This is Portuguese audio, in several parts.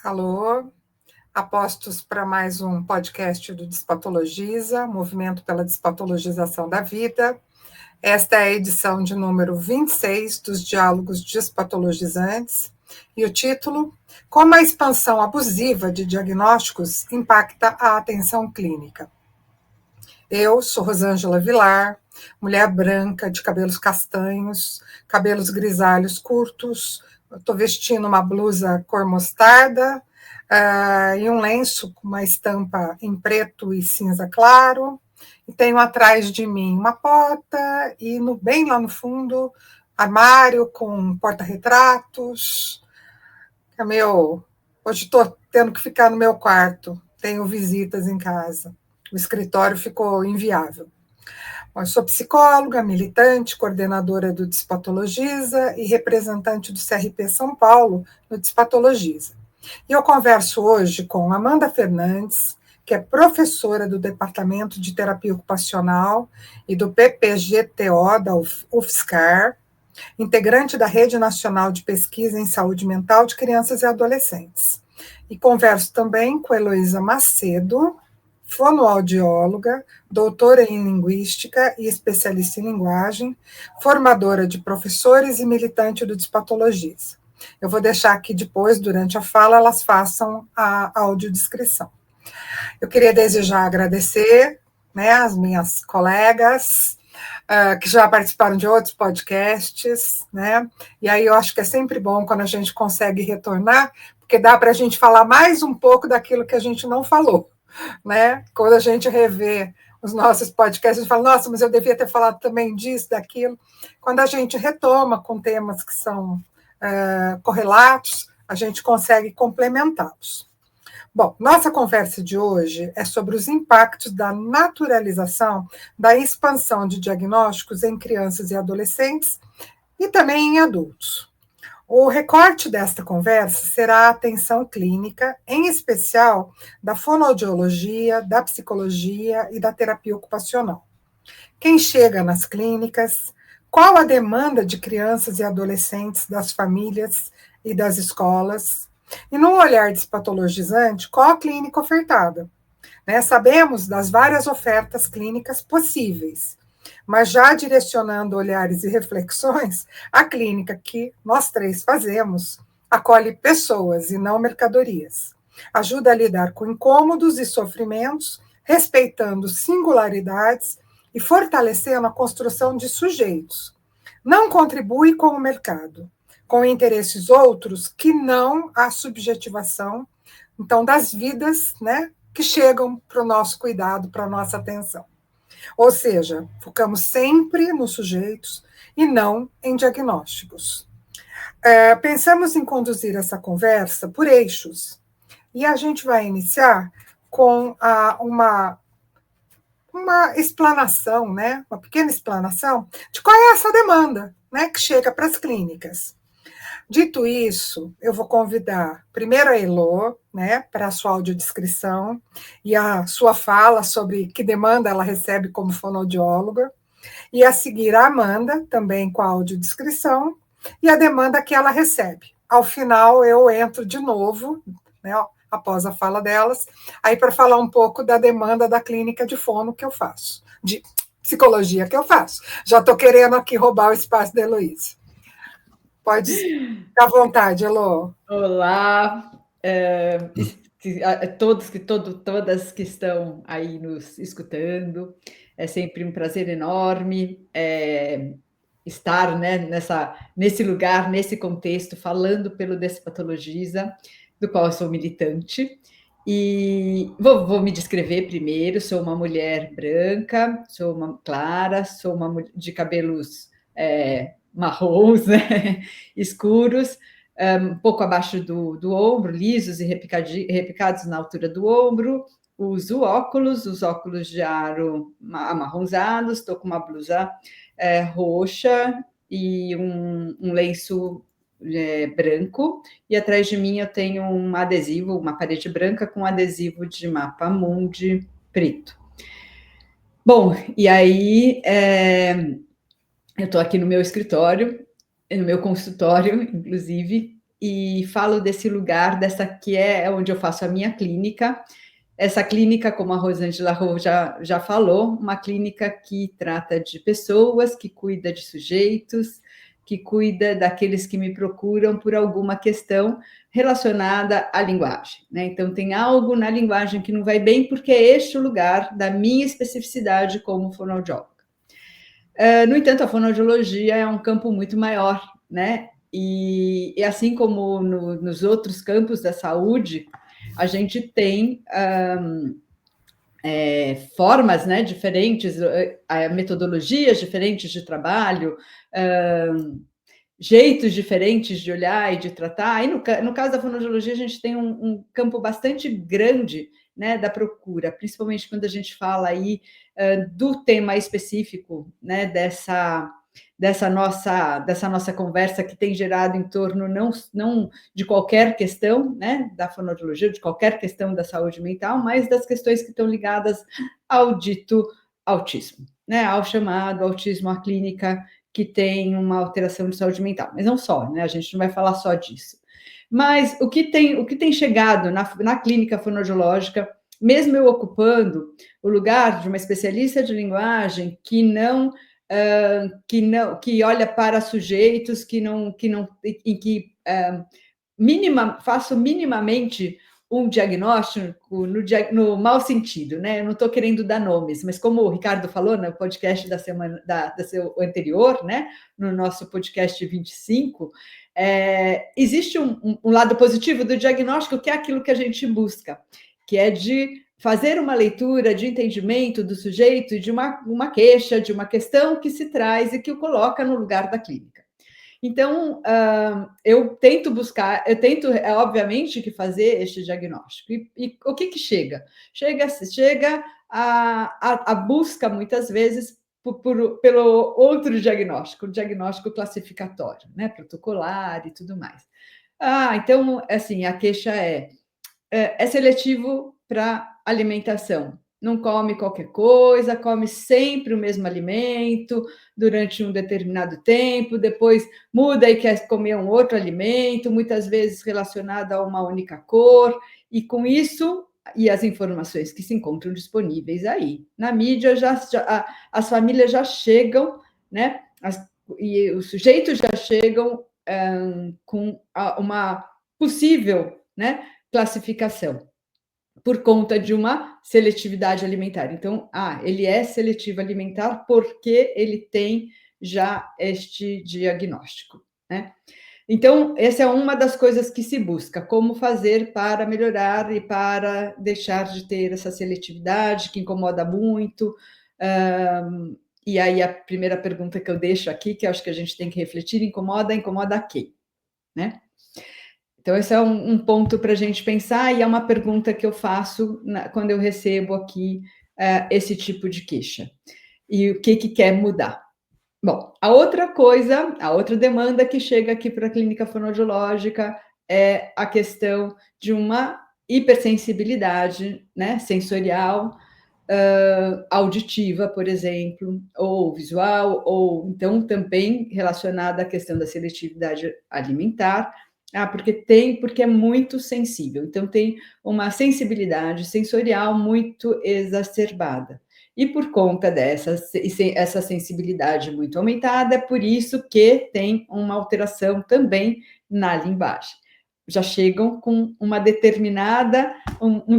Alô, apostos para mais um podcast do Despatologiza, Movimento pela Despatologização da Vida. Esta é a edição de número 26 dos Diálogos Despatologizantes e o título: Como a expansão abusiva de diagnósticos impacta a atenção clínica. Eu sou Rosângela Vilar, mulher branca, de cabelos castanhos, cabelos grisalhos curtos. Estou vestindo uma blusa cor mostarda e um lenço com uma estampa em preto e cinza claro. E tenho atrás de mim uma porta e bem lá no fundo, armário com porta-retratos. Hoje estou tendo que ficar no meu quarto, tenho visitas em casa. O escritório ficou inviável. Eu sou psicóloga, militante, coordenadora do Despatologiza e representante do CRP São Paulo no Despatologiza. E eu converso hoje com Amanda Fernandes, que é professora do Departamento de Terapia Ocupacional e do PPGTO da UFSCar, integrante da Rede Nacional de Pesquisa em Saúde Mental de Crianças e Adolescentes. E converso também com Heloísa Macedo, fonoaudióloga, doutora em linguística e especialista em linguagem, formadora de professores e militante do Despatologiza. Eu vou deixar aqui depois, durante a fala, elas façam a audiodescrição. Eu queria desejar agradecer, as minhas colegas, que já participaram de outros podcasts, e aí eu acho que é sempre bom quando a gente consegue retornar, porque dá para a gente falar mais um pouco daquilo que a gente não falou. Quando a gente revê os nossos podcasts, a gente fala, nossa, mas eu devia ter falado também disso, daquilo. Quando a gente retoma com temas que são correlatos, a gente consegue complementá-los. Bom, nossa conversa de hoje é sobre os impactos da naturalização da expansão de diagnósticos em crianças e adolescentes e também em adultos. O recorte desta conversa será a atenção clínica, em especial da fonoaudiologia, da psicologia e da terapia ocupacional. Quem chega nas clínicas, qual a demanda de crianças e adolescentes das famílias e das escolas, e no olhar despatologizante, qual a clínica ofertada. Sabemos das várias ofertas clínicas possíveis, mas já direcionando olhares e reflexões, a clínica que nós três fazemos acolhe pessoas e não mercadorias. Ajuda a lidar com incômodos e sofrimentos, respeitando singularidades e fortalecendo a construção de sujeitos. Não contribui com o mercado, com interesses outros que não a subjetivação, então, das vidas, que chegam para o nosso cuidado, para a nossa atenção. Ou seja, focamos sempre nos sujeitos e não em diagnósticos. Pensamos em conduzir essa conversa por eixos, e a gente vai iniciar com uma explanação, uma pequena explanação de qual é essa demanda, que chega para as clínicas. Dito isso, eu vou convidar primeiro a Elo, para a sua audiodescrição e a sua fala sobre que demanda ela recebe como fonoaudióloga, e a seguir a Amanda, também com a audiodescrição, e a demanda que ela recebe. Ao final, eu entro de novo, após a fala delas, aí para falar um pouco da demanda da clínica de fono que eu faço, de psicologia que eu faço. Já estou querendo aqui roubar o espaço da Heloísa. Pode ficar à vontade, Elo. Olá, todas que estão aí nos escutando. É sempre um prazer enorme estar nesse lugar, nesse contexto, falando pelo Despatologiza, do qual eu sou militante. E vou me descrever primeiro. Sou uma mulher branca, sou uma clara, sou uma mulher de cabelos marrons, escuros, um pouco abaixo do ombro, lisos e repicados na altura do ombro. Uso óculos, os óculos de aro amarronzados, estou com uma blusa roxa e um lenço branco, e atrás de mim eu tenho um adesivo, uma parede branca com adesivo de mapa mundi preto. Bom, e aí eu estou aqui no meu escritório, no meu consultório, inclusive, e falo desse lugar, dessa que é onde eu faço a minha clínica. Essa clínica, como a Rosângela Rô já falou, uma clínica que trata de pessoas, que cuida de sujeitos, que cuida daqueles que me procuram por alguma questão relacionada à linguagem, né? Então, tem algo na linguagem que não vai bem, porque é este o lugar da minha especificidade como fonoaudióloga. No entanto, a fonoaudiologia é um campo muito maior, né? E assim como nos outros campos da saúde, a gente tem formas, né, diferentes, metodologias diferentes de trabalho, jeitos diferentes de olhar e de tratar. E no caso da fonoaudiologia, a gente tem um campo bastante grande, né, da procura, principalmente quando a gente fala aí do tema específico, né, dessa nossa conversa, que tem gerado em torno não de qualquer questão, né, da fonoaudiologia, de qualquer questão da saúde mental, mas das questões que estão ligadas ao dito autismo, né, ao chamado autismo, à clínica que tem uma alteração de saúde mental. Mas não só, né, a gente não vai falar só disso. Mas o que tem chegado na clínica fonoaudiológica, mesmo eu ocupando o lugar de uma especialista de linguagem que olha para sujeitos faço minimamente um diagnóstico no mau sentido, né? Eu não estou querendo dar nomes, mas como o Ricardo falou no podcast da semana da seu anterior, né? No nosso podcast 25, existe um lado positivo do diagnóstico, que é aquilo que a gente busca, que é de fazer uma leitura de entendimento do sujeito de uma queixa, de uma questão que se traz e que o coloca no lugar da clínica. Então, eu tento, obviamente, que fazer este diagnóstico. E o que chega? Chega a busca, muitas vezes, pelo outro diagnóstico, o diagnóstico classificatório, né, protocolar e tudo mais. Então, assim, a queixa é seletivo para alimentação. Não come qualquer coisa, come sempre o mesmo alimento durante um determinado tempo, depois muda e quer comer um outro alimento, muitas vezes relacionado a uma única cor, e com isso, e as informações que se encontram disponíveis aí. Na mídia, as famílias já chegam, né? E os sujeitos já chegam com uma possível, né, classificação por conta de uma seletividade alimentar. Então, ele é seletivo alimentar porque ele tem já este diagnóstico, né? Então, essa é uma das coisas que se busca, como fazer para melhorar e para deixar de ter essa seletividade que incomoda muito. E aí, a primeira pergunta que eu deixo aqui, que eu acho que a gente tem que refletir, incomoda a quem, né? Então, esse é um ponto para a gente pensar, e é uma pergunta que eu faço quando eu recebo aqui esse tipo de queixa. E o que quer mudar? Bom, a outra demanda que chega aqui para a clínica fonoaudiológica é a questão de uma hipersensibilidade, né, sensorial, auditiva, por exemplo, ou visual, ou então também relacionada à questão da seletividade alimentar. Porque é muito sensível, então tem uma sensibilidade sensorial muito exacerbada. E por conta essa sensibilidade muito aumentada, é por isso que tem uma alteração também na linguagem. Já chegam com um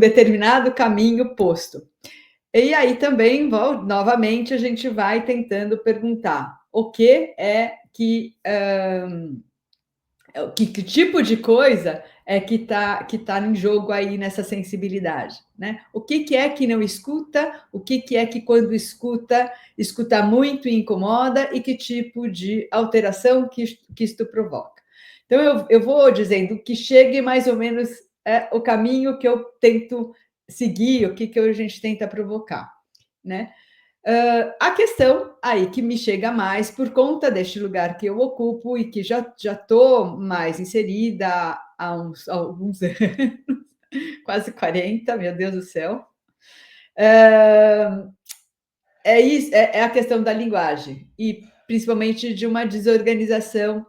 determinado caminho posto. E aí também, novamente, a gente vai tentando perguntar o que é que tipo de coisa é que tá em jogo aí nessa sensibilidade, né? O que é que não escuta, o que é que quando escuta muito e incomoda, e que tipo de alteração que isto provoca. Então, eu vou dizendo que chegue mais ou menos o caminho que eu tento seguir, o que a gente tenta provocar, né? A questão aí que me chega mais por conta deste lugar que eu ocupo e que já estou mais inserida há alguns anos, quase 40, meu Deus do céu, é a questão da linguagem, e principalmente de uma desorganização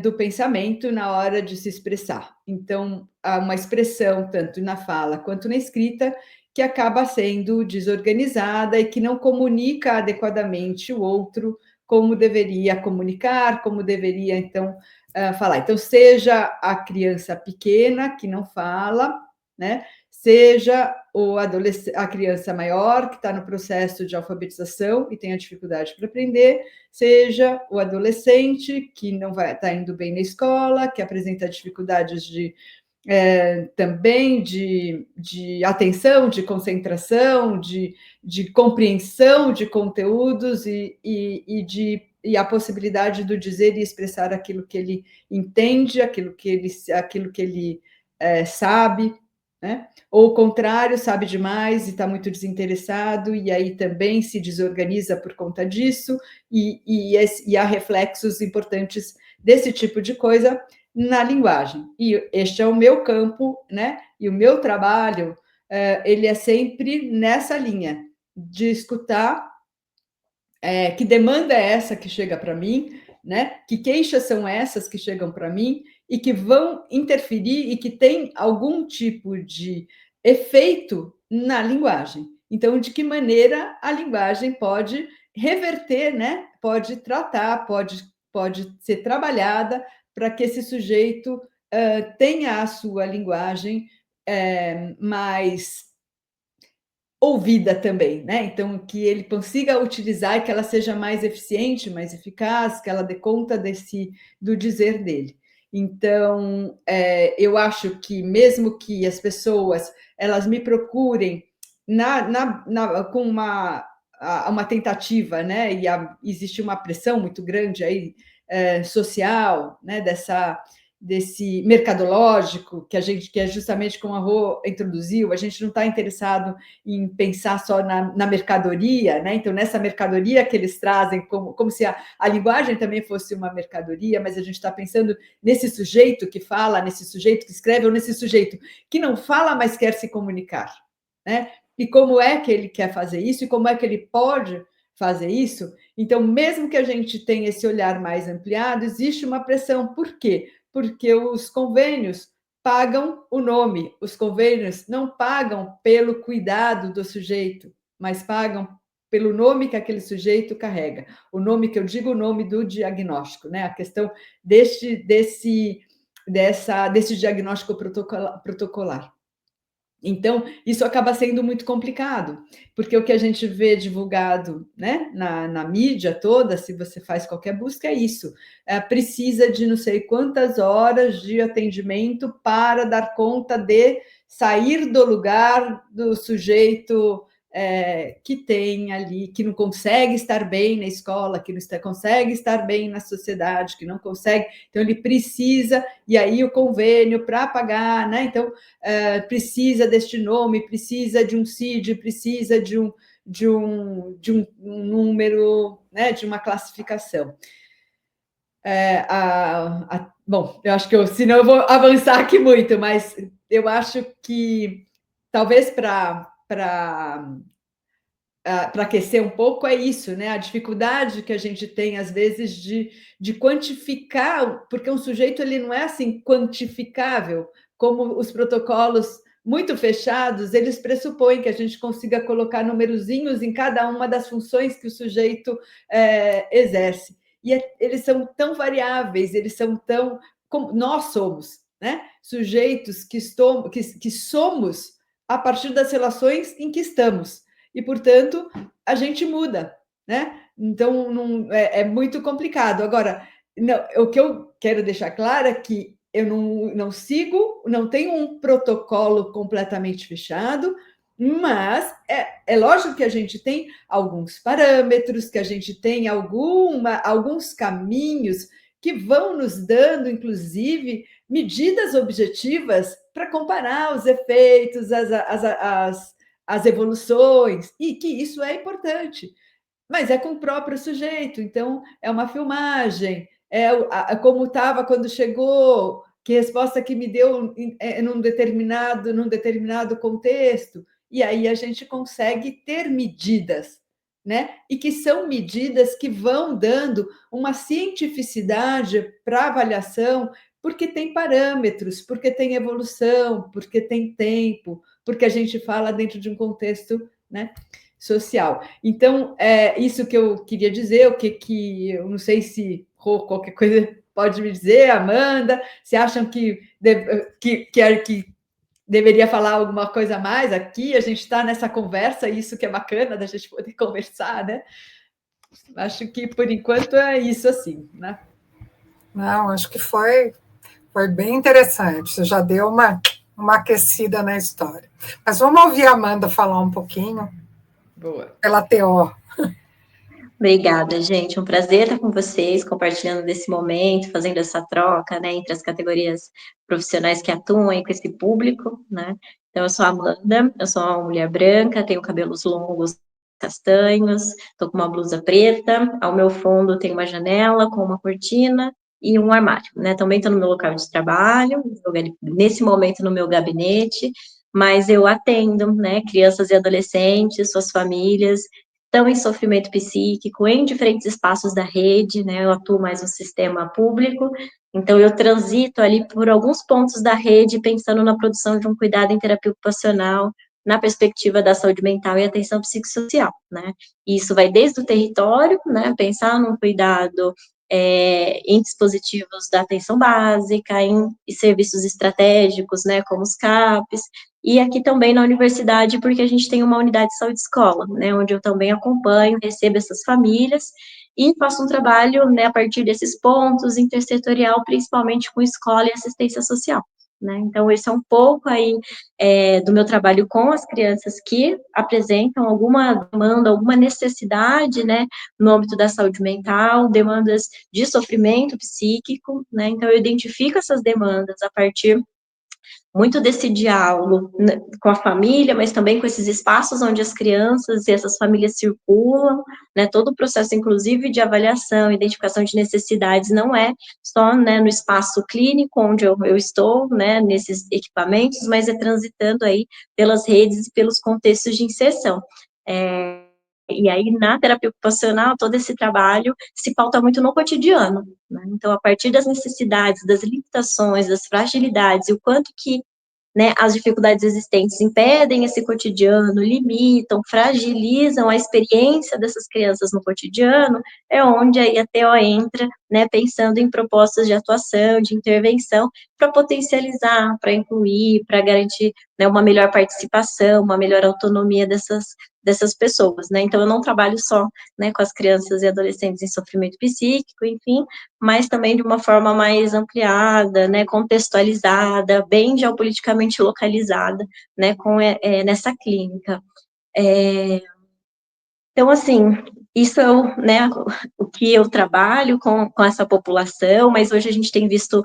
do pensamento na hora de se expressar. Então, há uma expressão, tanto na fala quanto na escrita, que acaba sendo desorganizada e que não comunica adequadamente o outro como deveria comunicar, como deveria, então, falar. Então, seja a criança pequena que não fala, né? Seja a criança maior que está no processo de alfabetização e tem a dificuldade para aprender, seja o adolescente que não vai estar indo bem na escola, que apresenta dificuldades também de atenção, de concentração, de compreensão de conteúdos e a possibilidade do dizer e expressar aquilo que ele entende, aquilo que ele sabe, né? Ou o contrário, sabe demais e está muito desinteressado, e aí também se desorganiza por conta disso, e há reflexos importantes desse tipo de coisa na linguagem. E este é o meu campo, né? E o meu trabalho, ele é sempre nessa linha de escutar que demanda é essa que chega para mim, né? Que queixas são essas que chegam para mim e que vão interferir e que tem algum tipo de efeito na linguagem. Então, de que maneira a linguagem pode reverter, né? Pode tratar, pode ser trabalhada para que esse sujeito tenha a sua linguagem mais ouvida também, né? Então, que ele consiga utilizar e que ela seja mais eficiente, mais eficaz, que ela dê conta do dizer dele. Então, eu acho que mesmo que as pessoas elas me procurem com uma tentativa, né? E existe uma pressão muito grande aí social, né? Desse mercadológico que é justamente como a Rô introduziu, a gente não está interessado em pensar só na mercadoria, né? Então, nessa mercadoria que eles trazem, como se a linguagem também fosse uma mercadoria, mas a gente está pensando nesse sujeito que fala, nesse sujeito que escreve, ou nesse sujeito que não fala, mas quer se comunicar, né? E como é que ele quer fazer isso, e como é que ele pode fazer isso. Então, mesmo que a gente tenha esse olhar mais ampliado, existe uma pressão. Por quê? Porque os convênios pagam o nome, os convênios não pagam pelo cuidado do sujeito, mas pagam pelo nome que aquele sujeito carrega. O nome que eu digo, o nome do diagnóstico, né? A questão desse diagnóstico protocolar. Então, isso acaba sendo muito complicado, porque o que a gente vê divulgado, né, na mídia toda, se você faz qualquer busca, é isso. Precisa de não sei quantas horas de atendimento para dar conta de sair do lugar do sujeito que tem ali, que não consegue estar bem na escola, que não consegue estar bem na sociedade, que não consegue. Então, ele precisa, e aí o convênio para pagar, né? Então, precisa deste nome, precisa de um CID, precisa de um número, né, de uma classificação. Bom, eu acho que senão eu vou avançar aqui muito, mas eu acho que talvez para aquecer um pouco é isso, né? A dificuldade que a gente tem, às vezes, de quantificar, porque um sujeito ele não é assim quantificável, como os protocolos muito fechados, eles pressupõem que a gente consiga colocar numerozinhos em cada uma das funções que o sujeito exerce. E eles são tão variáveis, eles são tão... como nós somos, né? Sujeitos que somos a partir das relações em que estamos. E, portanto, a gente muda, né? Então, não, é muito complicado. Agora, não, o que eu quero deixar claro é que eu não sigo, não tenho um protocolo completamente fechado, mas é lógico que a gente tem alguns parâmetros, que a gente tem alguns caminhos que vão nos dando, inclusive, medidas objetivas para comparar os efeitos, as evoluções, e que isso é importante, mas é com o próprio sujeito, então é uma filmagem, como estava quando chegou, que resposta que me deu num determinado contexto, e aí a gente consegue ter medidas, né? E que são medidas que vão dando uma cientificidade para a avaliação, porque tem parâmetros, porque tem evolução, porque tem tempo, porque a gente fala dentro de um contexto, né, social. Então, é isso que eu queria dizer, o que eu não sei se qualquer coisa pode me dizer, Amanda, se acham que deveria falar alguma coisa a mais aqui, a gente está nessa conversa, isso que é bacana da gente poder conversar, né? Acho que por enquanto é isso assim, né? Não, acho que foi bem interessante. Você já deu uma aquecida na história. Mas vamos ouvir a Amanda falar um pouquinho. Boa. Pela TO. Obrigada, gente. Um prazer estar com vocês, compartilhando desse momento, fazendo essa troca, né, entre as categorias profissionais que atuam aí com esse público, né. Então, eu sou a Amanda, eu sou uma mulher branca, tenho cabelos longos, castanhos, estou com uma blusa preta, ao meu fundo tem uma janela com uma cortina e um armário, né. Também estou no meu local de trabalho, nesse momento no meu gabinete, mas eu atendo, né, crianças e adolescentes, suas famílias, estão em sofrimento psíquico, em diferentes espaços da rede, né, eu atuo mais no sistema público, então eu transito ali por alguns pontos da rede, pensando na produção de um cuidado em terapia ocupacional, na perspectiva da saúde mental e atenção psicossocial, né, e isso vai desde o território, né, pensar num cuidado em dispositivos da atenção básica, em serviços estratégicos, né, como os CAPs, e aqui também na universidade, porque a gente tem uma unidade de saúde escola, né, onde eu também acompanho, recebo essas famílias, e faço um trabalho, né, a partir desses pontos, intersetorial, principalmente com escola e assistência social, né, então esse é um pouco aí do meu trabalho com as crianças que apresentam alguma demanda, alguma necessidade, né, no âmbito da saúde mental, demandas de sofrimento psíquico, né, então eu identifico essas demandas a partir muito desse diálogo, né, com a família, mas também com esses espaços onde as crianças e essas famílias circulam, né, todo o processo, inclusive, de avaliação, identificação de necessidades, não é só, né, no espaço clínico, onde eu estou, né, nesses equipamentos, mas é transitando aí pelas redes e pelos contextos de inserção. E aí, na terapia ocupacional, todo esse trabalho se pauta muito no cotidiano, né? Então, a partir das necessidades, das limitações, das fragilidades, e o quanto que, né, as dificuldades existentes impedem esse cotidiano, limitam, fragilizam a experiência dessas crianças no cotidiano, é onde aí a TO entra, né, pensando em propostas de atuação, de intervenção, para potencializar, para incluir, para garantir, né, uma melhor participação, uma melhor autonomia dessas pessoas, né, então eu não trabalho só, né, com as crianças e adolescentes em sofrimento psíquico, enfim, mas também de uma forma mais ampliada, né, contextualizada, bem geopoliticamente localizada, né, nessa clínica. Então, assim, isso é né, o que eu trabalho com essa população, mas hoje a gente tem visto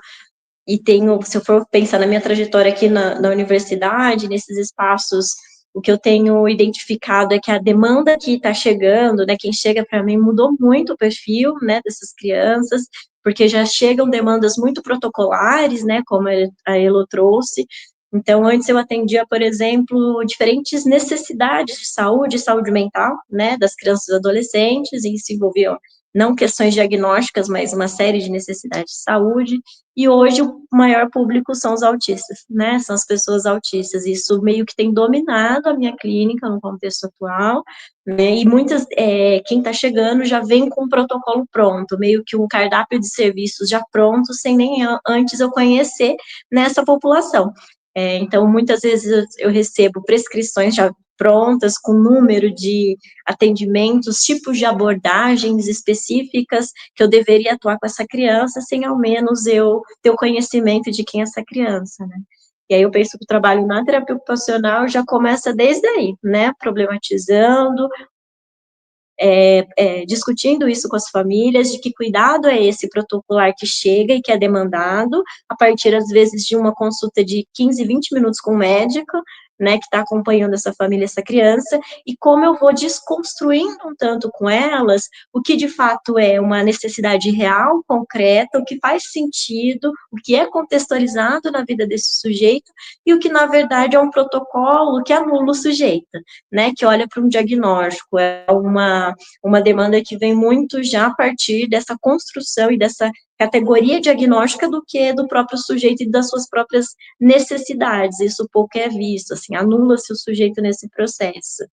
e tenho, se eu for pensar na minha trajetória aqui na universidade, nesses espaços, o que eu tenho identificado é que a demanda que está chegando, né, quem chega para mim mudou muito o perfil, né, dessas crianças, porque já chegam demandas muito protocolares, né, como a Elo trouxe. Então, antes eu atendia, por exemplo, diferentes necessidades de saúde mental, né, das crianças e adolescentes, e isso envolvia não questões diagnósticas, mas uma série de necessidades de saúde, e hoje o maior público são os autistas, né, são as pessoas autistas, isso meio que tem dominado a minha clínica no contexto atual, né, e muitas, quem está chegando já vem com um protocolo pronto, meio que um cardápio de serviços já pronto, sem nem antes eu conhecer nessa população. Então, muitas vezes eu recebo prescrições já prontas, com número de atendimentos, tipos de abordagens específicas que eu deveria atuar com essa criança, sem ao menos eu ter o conhecimento de quem é essa criança, né? E aí eu penso que o trabalho na terapia ocupacional já começa desde aí, né? Problematizando, discutindo isso com as famílias, de que cuidado é esse protocolar que chega e que é demandado, a partir, às vezes, de uma consulta de 15, 20 minutos com o médico, né, que está acompanhando essa família, essa criança, e como eu vou desconstruindo um tanto com elas o que de fato é uma necessidade real, concreta, o que faz sentido, o que é contextualizado na vida desse sujeito, e o que na verdade é um protocolo que anula o sujeito, né, que olha para um diagnóstico, é uma demanda que vem muito já a partir dessa construção e dessa categoria diagnóstica do que do próprio sujeito e das suas próprias necessidades. Isso pouco é visto, assim, anula-se o sujeito nesse processo.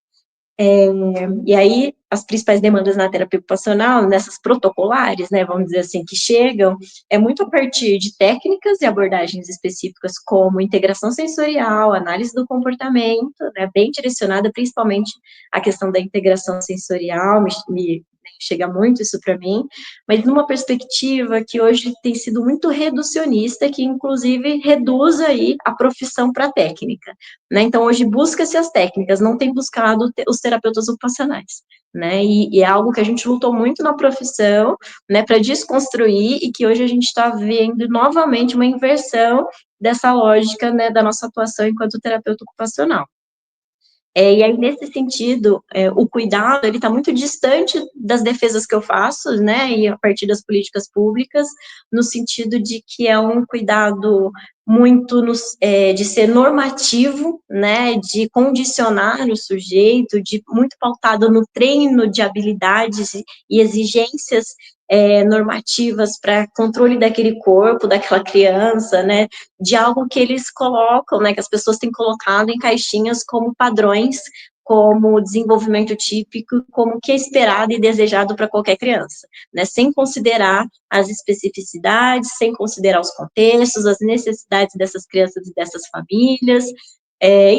E aí, as principais demandas na terapia ocupacional, nessas protocolares, né, vamos dizer assim, que chegam, é muito a partir de técnicas e abordagens específicas, como integração sensorial, análise do comportamento, né, bem direcionada principalmente à questão da integração sensorial, me chega muito isso para mim, mas numa perspectiva que hoje tem sido muito reducionista, que inclusive reduz aí a profissão para a técnica, né? Então hoje busca-se as técnicas, não tem buscado os terapeutas ocupacionais, né? E é algo que a gente lutou muito na profissão, né, para desconstruir, e que hoje a gente está vendo novamente uma inversão dessa lógica, né, da nossa atuação enquanto terapeuta ocupacional. E aí, nesse sentido, o cuidado, ele está muito distante das defesas que eu faço, né, e a partir das políticas públicas, no sentido de que é um cuidado muito de ser normativo, né, de condicionar o sujeito, muito pautado no treino de habilidades e exigências normativas para controle daquele corpo, daquela criança, né, de algo que eles colocam, né, que as pessoas têm colocado em caixinhas como padrões, como desenvolvimento típico, como o que é esperado e desejado para qualquer criança, né, sem considerar as especificidades, sem considerar os contextos, as necessidades dessas crianças e dessas famílias.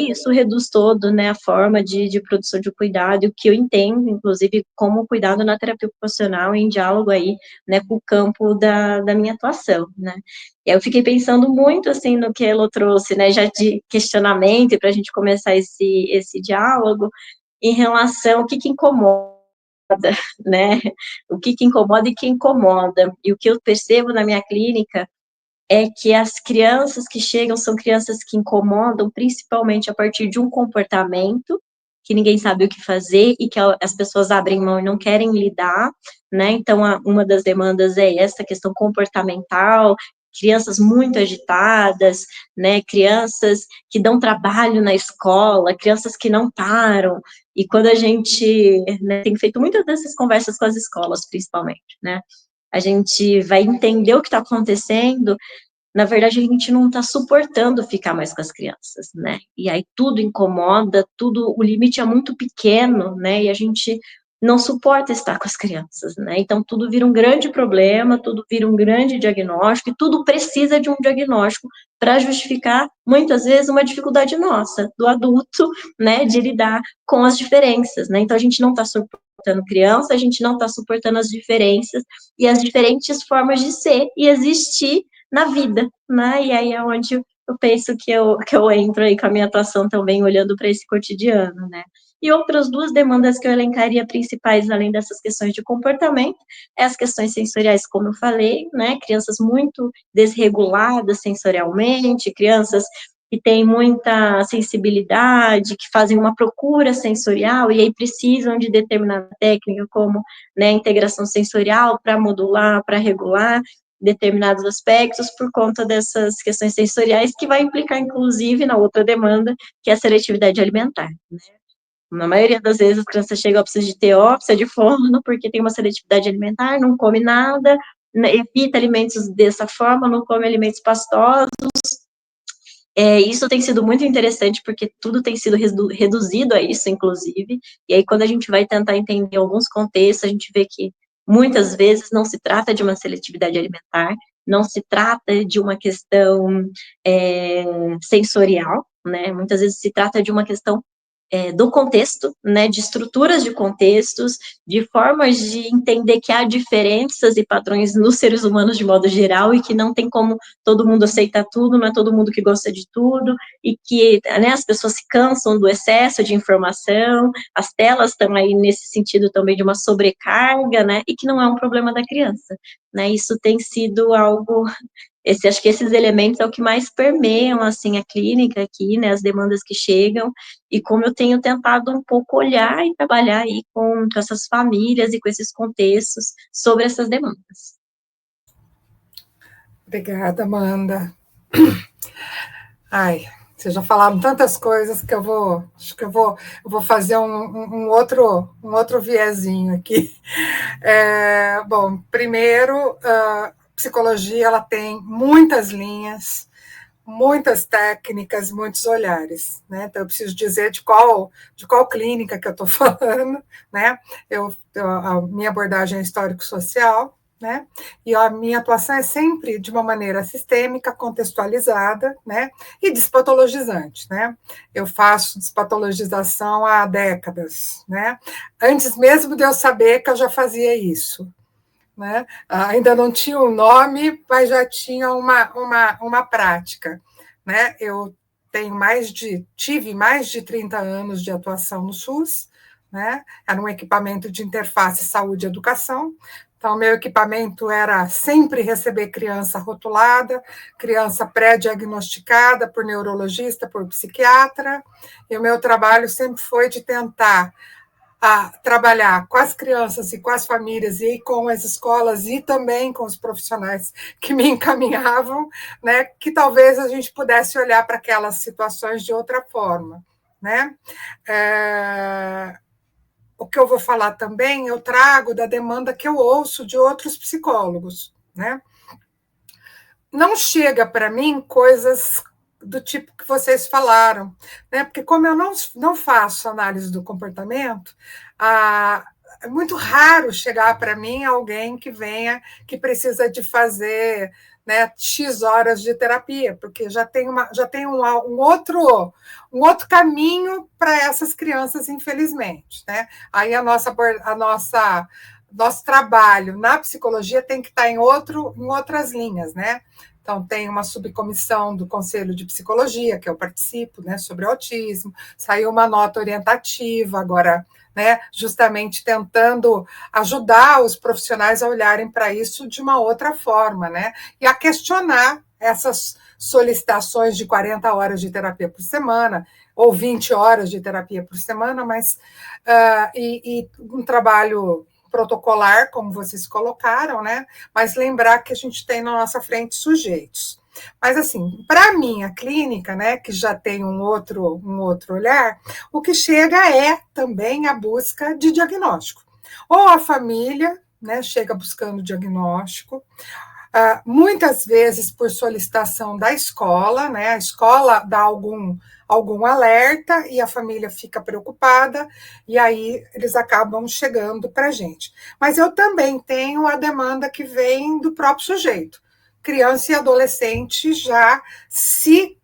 Isso reduz todo, né, a forma de produção de cuidado, e o que eu entendo, inclusive, como cuidado na terapia ocupacional, em diálogo aí, né, com o campo da minha atuação, né. E aí eu fiquei pensando muito, assim, no que ela trouxe, né, já de questionamento, para a gente começar esse diálogo, em relação ao que incomoda, né, o que incomoda e que incomoda. E o que eu percebo na minha clínica é que as crianças que chegam são crianças que incomodam, principalmente a partir de um comportamento que ninguém sabe o que fazer e que as pessoas abrem mão e não querem lidar, né? Então, uma das demandas é essa questão comportamental, crianças muito agitadas, né? Crianças que dão trabalho na escola, crianças que não param. E quando a gente, né, tem feito muitas dessas conversas com as escolas, principalmente, né? A gente vai entender o que está acontecendo, na verdade, a gente não está suportando ficar mais com as crianças, né? E aí tudo incomoda, o limite é muito pequeno, né? E a gente não suporta estar com as crianças, né? Então tudo vira um grande problema, tudo vira um grande diagnóstico, e tudo precisa de um diagnóstico para justificar, muitas vezes, uma dificuldade nossa, do adulto, né? De lidar com as diferenças, né? Então a gente não está suportando criança, a gente não está suportando as diferenças e as diferentes formas de ser e existir na vida, né? E aí é onde eu penso que eu entro aí com a minha atuação também, olhando para esse cotidiano, né? E outras duas demandas que eu elencaria principais, além dessas questões de comportamento, é as questões sensoriais, como eu falei, né? Crianças muito desreguladas sensorialmente, crianças que têm muita sensibilidade, que fazem uma procura sensorial e aí precisam de determinada técnica, como, né, integração sensorial para modular, para regular determinados aspectos por conta dessas questões sensoriais, que vai implicar, inclusive, na outra demanda, que é a seletividade alimentar, né? Na maioria das vezes, as crianças chegam, precisa de TO, precisa de fono, porque tem uma seletividade alimentar, não come nada, né, evita alimentos dessa forma, não come alimentos pastosos. Isso tem sido muito interessante, porque tudo tem sido reduzido a isso, inclusive, e aí quando a gente vai tentar entender alguns contextos, a gente vê que muitas vezes não se trata de uma seletividade alimentar, não se trata de uma questão sensorial, né, muitas vezes se trata de uma questão do contexto, né, de estruturas de contextos, de formas de entender que há diferenças e padrões nos seres humanos de modo geral, e que não tem como todo mundo aceitar tudo, não é todo mundo que gosta de tudo, e que, né, as pessoas se cansam do excesso de informação, as telas estão aí nesse sentido também de uma sobrecarga, né, e que não é um problema da criança, né, isso tem sido algo Acho que esses elementos é o que mais permeiam, assim, a clínica aqui, né, as demandas que chegam, e como eu tenho tentado um pouco olhar e trabalhar aí com essas famílias e com esses contextos sobre essas demandas. Obrigada, Amanda. Ai, vocês já falaram tantas coisas que acho que eu vou fazer um outro viezinho aqui. Bom, primeiro, a psicologia ela tem muitas linhas, muitas técnicas, muitos olhares, né? Então eu preciso dizer de qual clínica que eu estou falando, né? A minha abordagem é histórico-social, né? E a minha atuação é sempre de uma maneira sistêmica, contextualizada, né? E despatologizante, né? Eu faço despatologização há décadas, né? Antes mesmo de eu saber que eu já fazia isso, né? Ainda não tinha um nome, mas já tinha uma prática, né? Eu tive mais de 30 anos de atuação no SUS, né? Era um equipamento de interface saúde e educação. Então, meu equipamento era sempre receber criança rotulada, criança pré-diagnosticada por neurologista, por psiquiatra, e o meu trabalho sempre foi de tentar trabalhar com as crianças e com as famílias e com as escolas e também com os profissionais que me encaminhavam, né, que talvez a gente pudesse olhar para aquelas situações de outra forma, né? O que eu vou falar também, eu trago da demanda que eu ouço de outros psicólogos, né? Não chega para mim coisas do tipo que vocês falaram, né? Porque como eu não faço análise do comportamento, é muito raro chegar para mim alguém que precisa de fazer, né, X horas de terapia, porque já tem um outro caminho para essas crianças, infelizmente, né? Aí nosso trabalho na psicologia tem que estar em outras linhas, né? Então, tem uma subcomissão do Conselho de Psicologia, que eu participo, né, sobre autismo. Saiu uma nota orientativa agora, né, justamente tentando ajudar os profissionais a olharem para isso de uma outra forma, né, e a questionar essas solicitações de 40 horas de terapia por semana, ou 20 horas de terapia por semana, mas e um trabalho protocolar, como vocês colocaram, né? Mas lembrar que a gente tem na nossa frente sujeitos. Mas, assim, para mim, a clínica, né, que já tem um outro olhar, o que chega é também a busca de diagnóstico. Ou a família, né, chega buscando diagnóstico, muitas vezes por solicitação da escola, né, a escola dá algum alerta e a família fica preocupada, e aí eles acabam chegando para a gente. Mas eu também tenho a demanda que vem do próprio sujeito. Criança e adolescente já se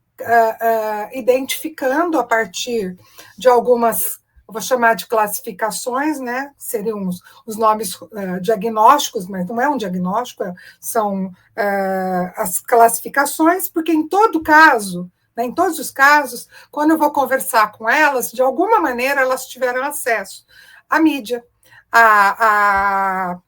identificando a partir de algumas, eu vou chamar de classificações, né? Seriam os nomes diagnósticos, mas não é um diagnóstico, são as classificações, porque em todo caso, né, em todos os casos, quando eu vou conversar com elas, de alguma maneira elas tiveram acesso à mídia, a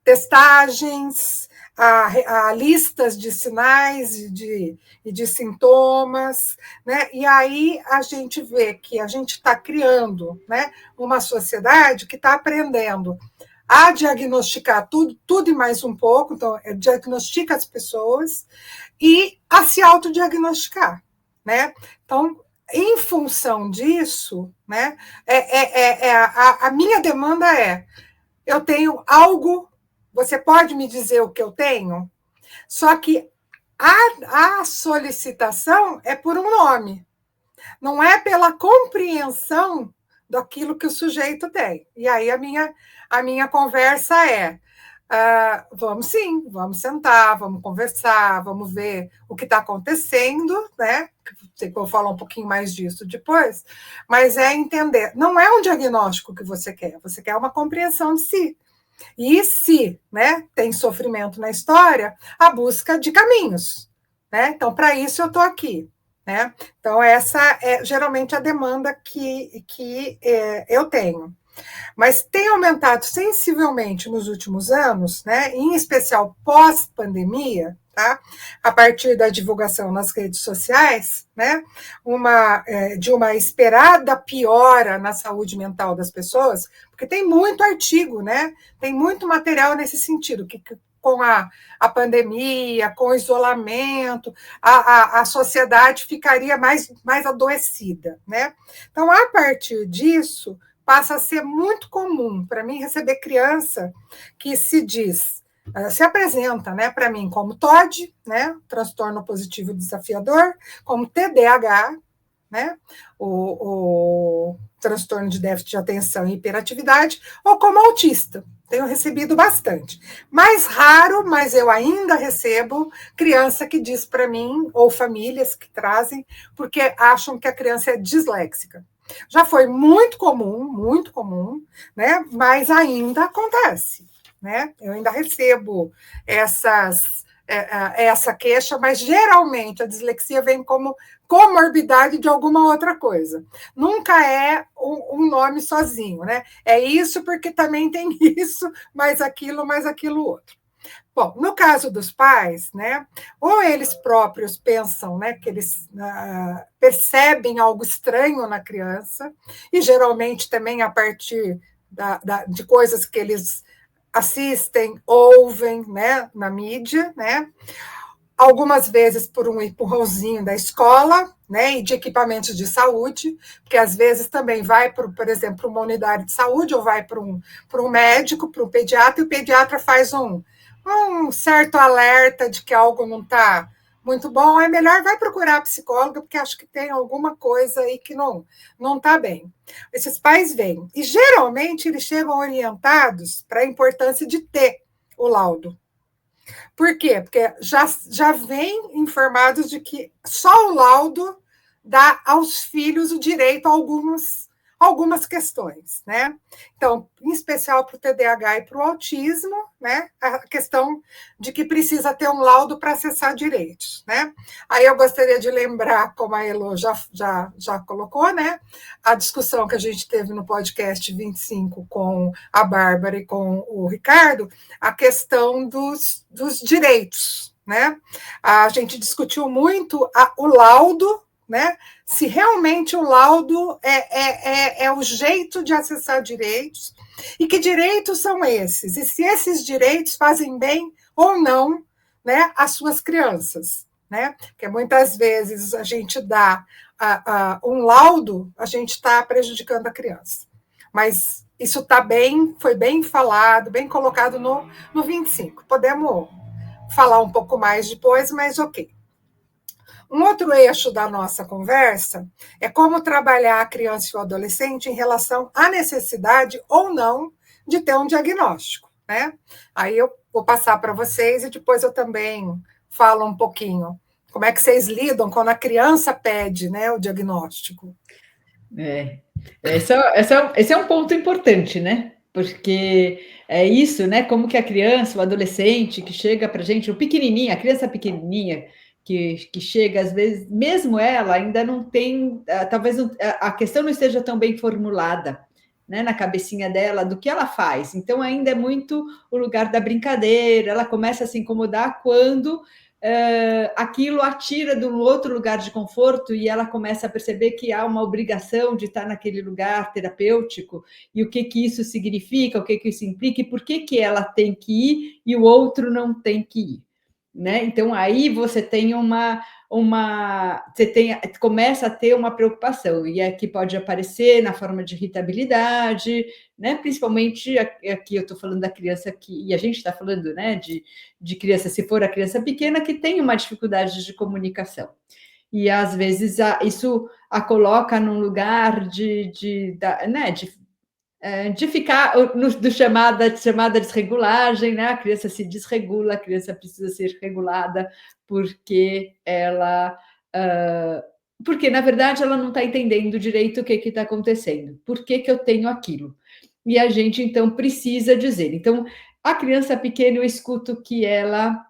testagens, a listas de sinais e de sintomas, né? E aí a gente vê que a gente está criando, né, uma sociedade que está aprendendo a diagnosticar tudo e mais um pouco, então diagnostica as pessoas e a se autodiagnosticar, né? Então, em função disso, né, a minha demanda eu tenho algo, você pode me dizer o que eu tenho? Só que a solicitação é por um nome, não é pela compreensão daquilo que o sujeito tem. E aí a minha conversa vamos sim, vamos sentar, vamos conversar, vamos ver o que está acontecendo, né? Sei que eu vou falar um pouquinho mais disso depois, mas é entender, não é um diagnóstico que você quer uma compreensão de si. E se, né, tem sofrimento na história, a busca de caminhos, né? Então, para isso eu estou aqui, né? Então, essa é geralmente a demanda que eu tenho. Mas tem aumentado sensivelmente nos últimos anos, né, em especial pós-pandemia, tá? A partir da divulgação nas redes sociais, né? De uma esperada piora na saúde mental das pessoas, porque tem muito artigo, né? Tem muito material nesse sentido, que com a pandemia, com o isolamento, a sociedade ficaria mais adoecida, né? Então, a partir disso, passa a ser muito comum para mim receber criança que se apresenta, né, para mim como TOD, né, transtorno positivo desafiador, como TDAH, né, o transtorno de déficit de atenção e hiperatividade, ou como autista. Tenho recebido bastante. Mais raro, mas eu ainda recebo criança que diz para mim, ou famílias que trazem, porque acham que a criança é disléxica. Já foi muito comum, né, mas ainda acontece. Né? Eu ainda recebo essa queixa, mas geralmente a dislexia vem como comorbidade de alguma outra coisa. Nunca é um nome sozinho, né? É isso porque também tem isso, mais aquilo outro. Bom, no caso dos pais, né, ou eles próprios pensam, né, que eles percebem algo estranho na criança, e geralmente também a partir de coisas que eles assistem, ouvem, né, na mídia, né? Algumas vezes por um empurrãozinho da escola, né, e de equipamentos de saúde, porque às vezes também vai, por exemplo, uma unidade de saúde, ou vai para um médico, para um pediatra, e o pediatra faz um certo alerta de que algo não está muito bom, é melhor vai procurar a psicóloga, porque acho que tem alguma coisa aí que não está bem. Esses pais vêm, e geralmente eles chegam orientados para a importância de ter o laudo. Por quê? Porque já vêm informados de que só o laudo dá aos filhos o direito a algumas questões, né? Então, em especial para o TDAH e para o autismo, né? A questão de que precisa ter um laudo para acessar direitos, né? Aí eu gostaria de lembrar, como a Elo já colocou, né? A discussão que a gente teve no podcast 25 com a Bárbara e com o Ricardo, a questão dos direitos, né? A gente discutiu muito o laudo, né? Se realmente o laudo é o jeito de acessar direitos, e que direitos são esses, e se esses direitos fazem bem ou não, né, às suas crianças, né? Porque muitas vezes a gente dá um laudo, a gente está prejudicando a criança. Mas isso foi bem falado, bem colocado no 25. Podemos falar um pouco mais depois, mas ok. Um outro eixo da nossa conversa é como trabalhar a criança e o adolescente em relação à necessidade ou não de ter um diagnóstico, né? Aí eu vou passar para vocês e depois eu também falo um pouquinho como é que vocês lidam quando a criança pede, né, o diagnóstico. Esse é um ponto importante, né? Porque é isso, né? Como que a criança, o adolescente que chega para a gente, o pequenininho, a criança pequenininha, que chega, às vezes, mesmo ela ainda não tem, talvez a questão não esteja tão bem formulada, né, na cabecinha dela, do que ela faz. Então, ainda é muito o lugar da brincadeira, ela começa a se incomodar quando aquilo atira de um outro lugar de conforto e ela começa a perceber que há uma obrigação de estar naquele lugar terapêutico, e o que isso significa, o que isso implica, e por que ela tem que ir e o outro não tem que ir. Né? Então, aí você tem começa a ter uma preocupação, e aqui pode aparecer na forma de irritabilidade, né? Principalmente aqui eu estou falando da criança e a gente está falando, né, de criança, se for a criança pequena, que tem uma dificuldade de comunicação. E às vezes isso a coloca num lugar de ficar do chamada desregulagem, né? A criança se desregula, a criança precisa ser regulada porque porque na verdade ela não está entendendo direito o que está acontecendo, por que eu tenho aquilo. E a gente então precisa dizer. Então, a criança pequena, eu escuto que ela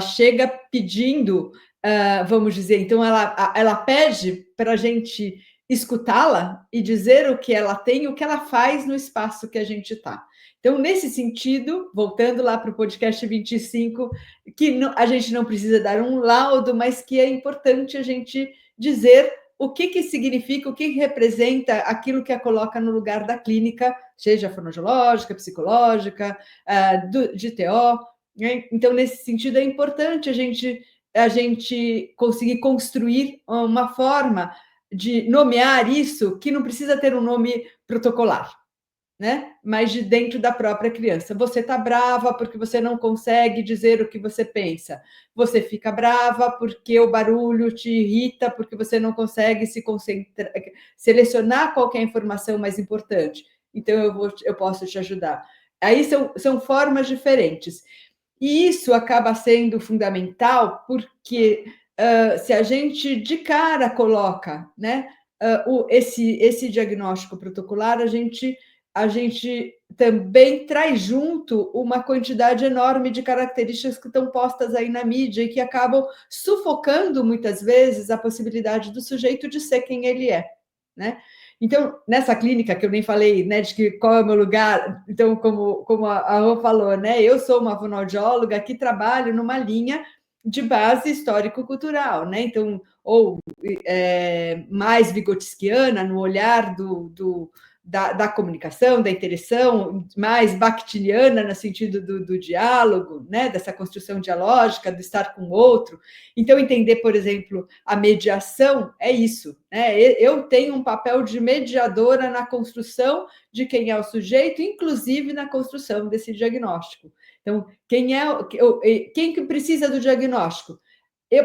chega pedindo, vamos dizer, então ela pede para a gente escutá-la e dizer o que ela tem, o que ela faz no espaço que a gente está. Então, nesse sentido, voltando lá para o podcast 25, que a gente não precisa dar um laudo, mas que é importante a gente dizer o que significa, o que representa aquilo que a coloca no lugar da clínica, seja fonoaudiológica, psicológica, de TO. Né? Então, nesse sentido, é importante a gente conseguir construir uma forma de nomear isso que não precisa ter um nome protocolar, né? Mas de dentro da própria criança. Você está brava porque você não consegue dizer o que você pensa. Você fica brava porque o barulho te irrita, porque você não consegue se concentrar, selecionar qual que é a informação mais importante. Então, eu posso te ajudar. Aí são formas diferentes. E isso acaba sendo fundamental porque se a gente de cara coloca, né, esse diagnóstico protocolar, a gente também traz junto uma quantidade enorme de características que estão postas aí na mídia e que acabam sufocando muitas vezes a possibilidade do sujeito de ser quem ele é, né? Então, nessa clínica, que eu nem falei, né, de que qual é o meu lugar, então, como a Rô falou, né, eu sou uma fonoaudióloga que trabalho numa linha de base histórico-cultural, né, então, ou mais vigotskiana, no olhar da comunicação, da interação, mais bakhtiniana no sentido do diálogo, né, dessa construção dialógica, do estar com o outro. Então, entender, por exemplo, a mediação é isso, né? Eu tenho um papel de mediadora na construção de quem é o sujeito, inclusive na construção desse diagnóstico. Então, quem que precisa do diagnóstico?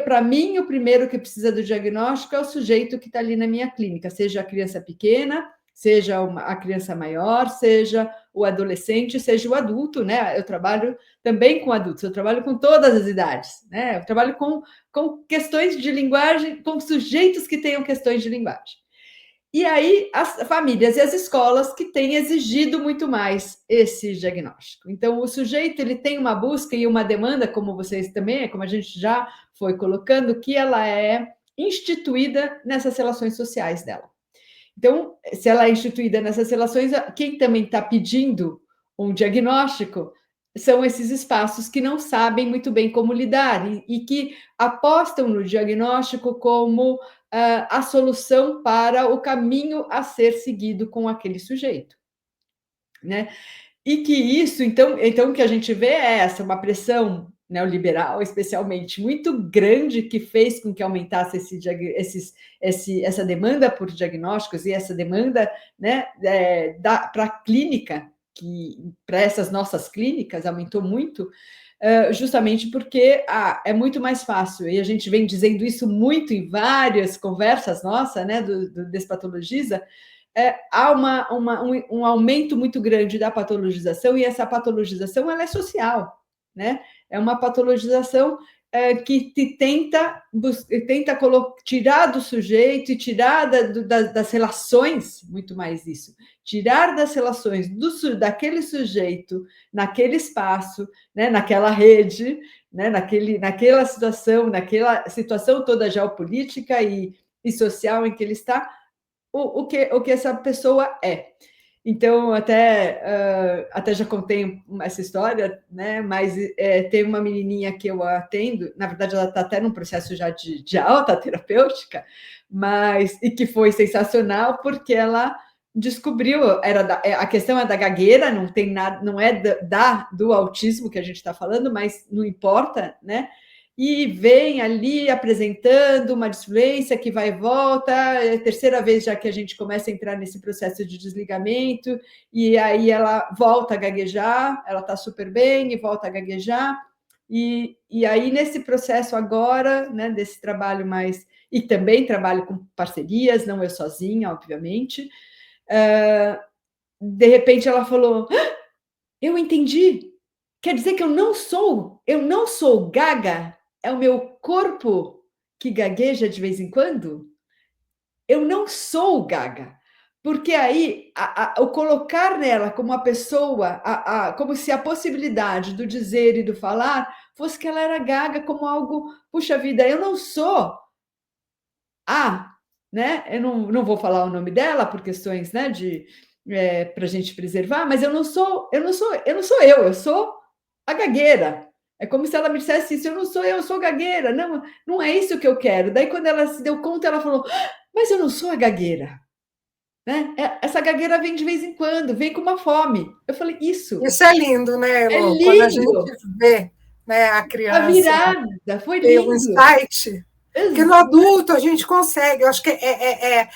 Para mim, o primeiro que precisa do diagnóstico é o sujeito que está ali na minha clínica, seja a criança pequena, seja a criança maior, seja o adolescente, seja o adulto, né? Eu trabalho também com adultos, eu trabalho com todas as idades, né? Eu trabalho com questões de linguagem, com sujeitos que tenham questões de linguagem. E aí, as famílias e as escolas que têm exigido muito mais esse diagnóstico. Então, o sujeito ele tem uma busca e uma demanda, como vocês também, como a gente já foi colocando, que ela é instituída nessas relações sociais dela. Então, se ela é instituída nessas relações, quem também está pedindo um diagnóstico são esses espaços que não sabem muito bem como lidar e que apostam no diagnóstico como a solução para o caminho a ser seguido com aquele sujeito, né? E que isso, então o que a gente vê é uma pressão neoliberal, especialmente, muito grande, que fez com que aumentasse essa demanda por diagnósticos e essa demanda, né, para a clínica, que para essas nossas clínicas aumentou muito, justamente porque é muito mais fácil, e a gente vem dizendo isso muito em várias conversas nossas, né, do Despatologiza, há um aumento muito grande da patologização, e essa patologização ela é social, né? É uma patologização que tenta tirar do sujeito e tirar das relações, muito mais isso, tirar das relações daquele sujeito, naquele espaço, né, naquela rede, né, naquela situação toda geopolítica e social em que ele está, o que essa pessoa é. Então, até já contei essa história, né? Mas tem uma menininha que eu atendo, na verdade, ela está até num processo já de alta terapêutica, e que foi sensacional, porque ela descobriu, a questão é da gagueira, não tem nada, não é do autismo que a gente está falando, mas não importa, né? E vem ali apresentando uma disfluência que vai e volta, é a terceira vez já que a gente começa a entrar nesse processo de desligamento, e aí ela volta a gaguejar, ela está super bem e volta a gaguejar, e aí nesse processo agora, né, desse trabalho mais, e também trabalho com parcerias, não eu sozinha, obviamente, de repente ela falou, eu entendi, quer dizer que eu não sou gaga? É o meu corpo que gagueja de vez em quando? Eu não sou gaga. Porque aí, o colocar nela como uma pessoa, como se a possibilidade do dizer e do falar fosse que ela era gaga como algo, puxa vida, eu não sou. Né? Eu não vou falar o nome dela por questões, né, para a gente preservar, mas eu sou eu sou a gagueira. É como se ela me dissesse isso, eu sou gagueira, não é isso que eu quero. Daí, quando ela se deu conta, ela falou, mas eu não sou a gagueira, né? Essa gagueira vem de vez em quando, vem com uma fome. Eu falei, isso é lindo, né, é Elô? Quando a gente lindo, vê, né, a a criança virada, foi ter um lindo. insight, porque no adulto a gente consegue, eu acho que é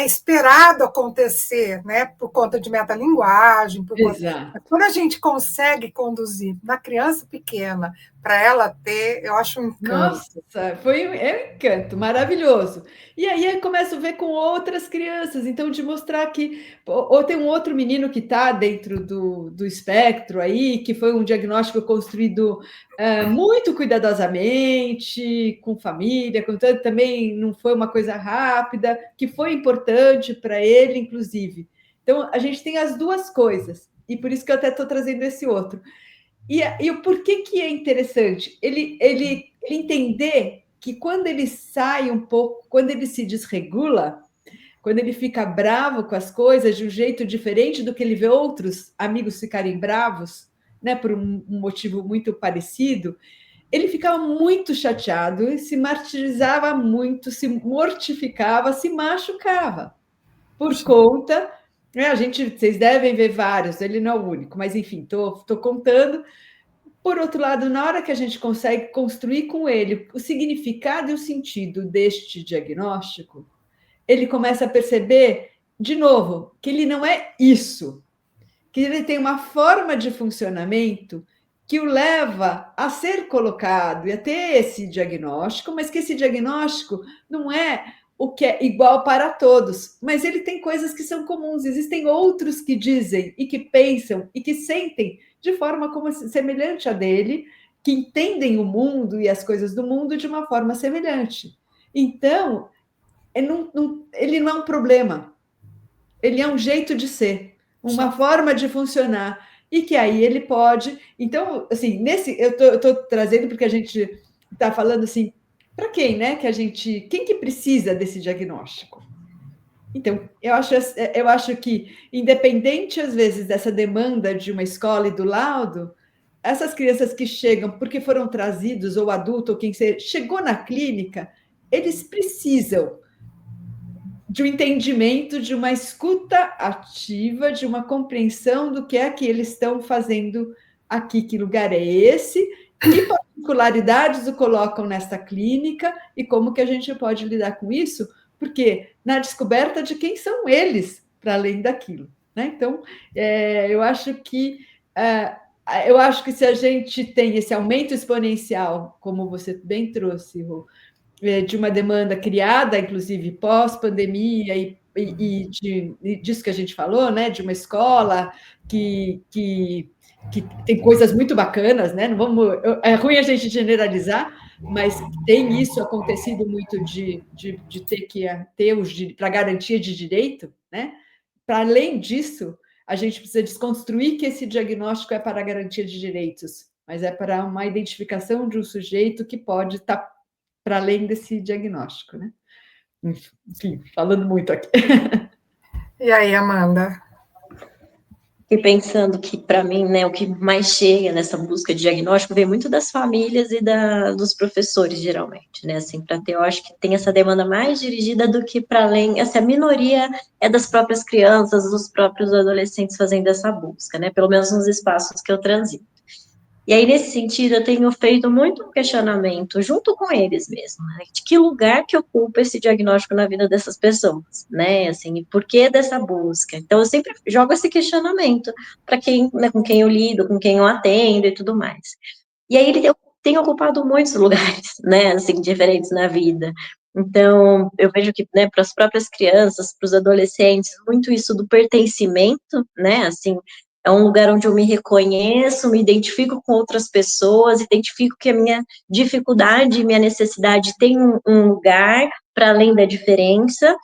esperado acontecer, né, por conta de metalinguagem, Exato. quando a gente consegue conduzir na criança pequena para ela ter, eu acho um encanto. Nossa, foi um encanto maravilhoso. E aí eu começo a ver com outras crianças, então de mostrar que ou tem um outro menino que está dentro do espectro aí, que foi um diagnóstico construído muito cuidadosamente, com família, contanto, também não foi uma coisa rápida, que foi importante para ele, inclusive. Então, a gente tem as duas coisas, e por isso que eu até estou trazendo esse outro. E o porquê que é interessante? Ele entender que quando ele sai um pouco, quando ele se desregula, quando ele fica bravo com as coisas de um jeito diferente do que ele vê outros amigos ficarem bravos, né, por um motivo muito parecido, ele ficava muito chateado, se martirizava muito, se mortificava, se machucava por conta, né, vocês devem ver vários, ele não é o único, mas enfim, estou contando. Por outro lado, na hora que a gente consegue construir com ele o significado e o sentido deste diagnóstico, ele começa a perceber, de novo, que ele não é isso, que ele tem uma forma de funcionamento que o leva a ser colocado e a ter esse diagnóstico, mas que esse diagnóstico não é o que é igual para todos, mas ele tem coisas que são comuns. Existem outros que dizem e que pensam e que sentem de forma como semelhante a dele, que entendem o mundo e as coisas do mundo de uma forma semelhante. Então, ele não é um problema, ele é um jeito de ser, uma forma de funcionar, e que aí ele pode. Então, assim, eu estou trazendo porque a gente está falando assim, para quem, né? Quem que precisa desse diagnóstico? Então, eu acho que, independente, às vezes, dessa demanda de uma escola e do laudo, essas crianças que chegam porque foram trazidos, ou adulto, ou quem seja, chegou na clínica, eles precisam de um entendimento, de uma escuta ativa, de uma compreensão do que é que eles estão fazendo aqui, que lugar é esse, que particularidades o colocam nesta clínica e como que a gente pode lidar com isso, porque na descoberta de quem são eles, para além daquilo. Né? Então, eu acho que se a gente tem esse aumento exponencial, como você bem trouxe, Rô, de uma demanda criada, inclusive pós-pandemia, e disso que a gente falou, né, de uma escola que tem coisas muito bacanas, né? Não vamos, é ruim a gente generalizar, mas tem isso acontecido muito de ter que ter para garantia de direito, né? Para além disso, a gente precisa desconstruir que esse diagnóstico é para a garantia de direitos, mas é para uma identificação de um sujeito que pode estar para além desse diagnóstico, né? Enfim, falando muito aqui. E aí, Amanda? E pensando que, para mim, né, o que mais chega nessa busca de diagnóstico vem muito das famílias e dos professores, geralmente, né, assim, para ter, eu acho que tem essa demanda mais dirigida do que para além, essa minoria é das próprias crianças, dos próprios adolescentes fazendo essa busca, né, pelo menos nos espaços que eu transito. E aí, nesse sentido, eu tenho feito muito um questionamento, junto com eles mesmo, né? De que lugar que ocupa esse diagnóstico na vida dessas pessoas, né? Assim, por que dessa busca? Então, eu sempre jogo esse questionamento para quem, né, com quem eu lido, com quem eu atendo e tudo mais. E aí, ele tem ocupado muitos lugares, né? Assim, diferentes na vida. Então, eu vejo que, né, para as próprias crianças, para os adolescentes, muito isso do pertencimento, né? Assim, é um lugar onde eu me reconheço, me identifico com outras pessoas, identifico que a minha dificuldade e minha necessidade tem um lugar para além da diferença.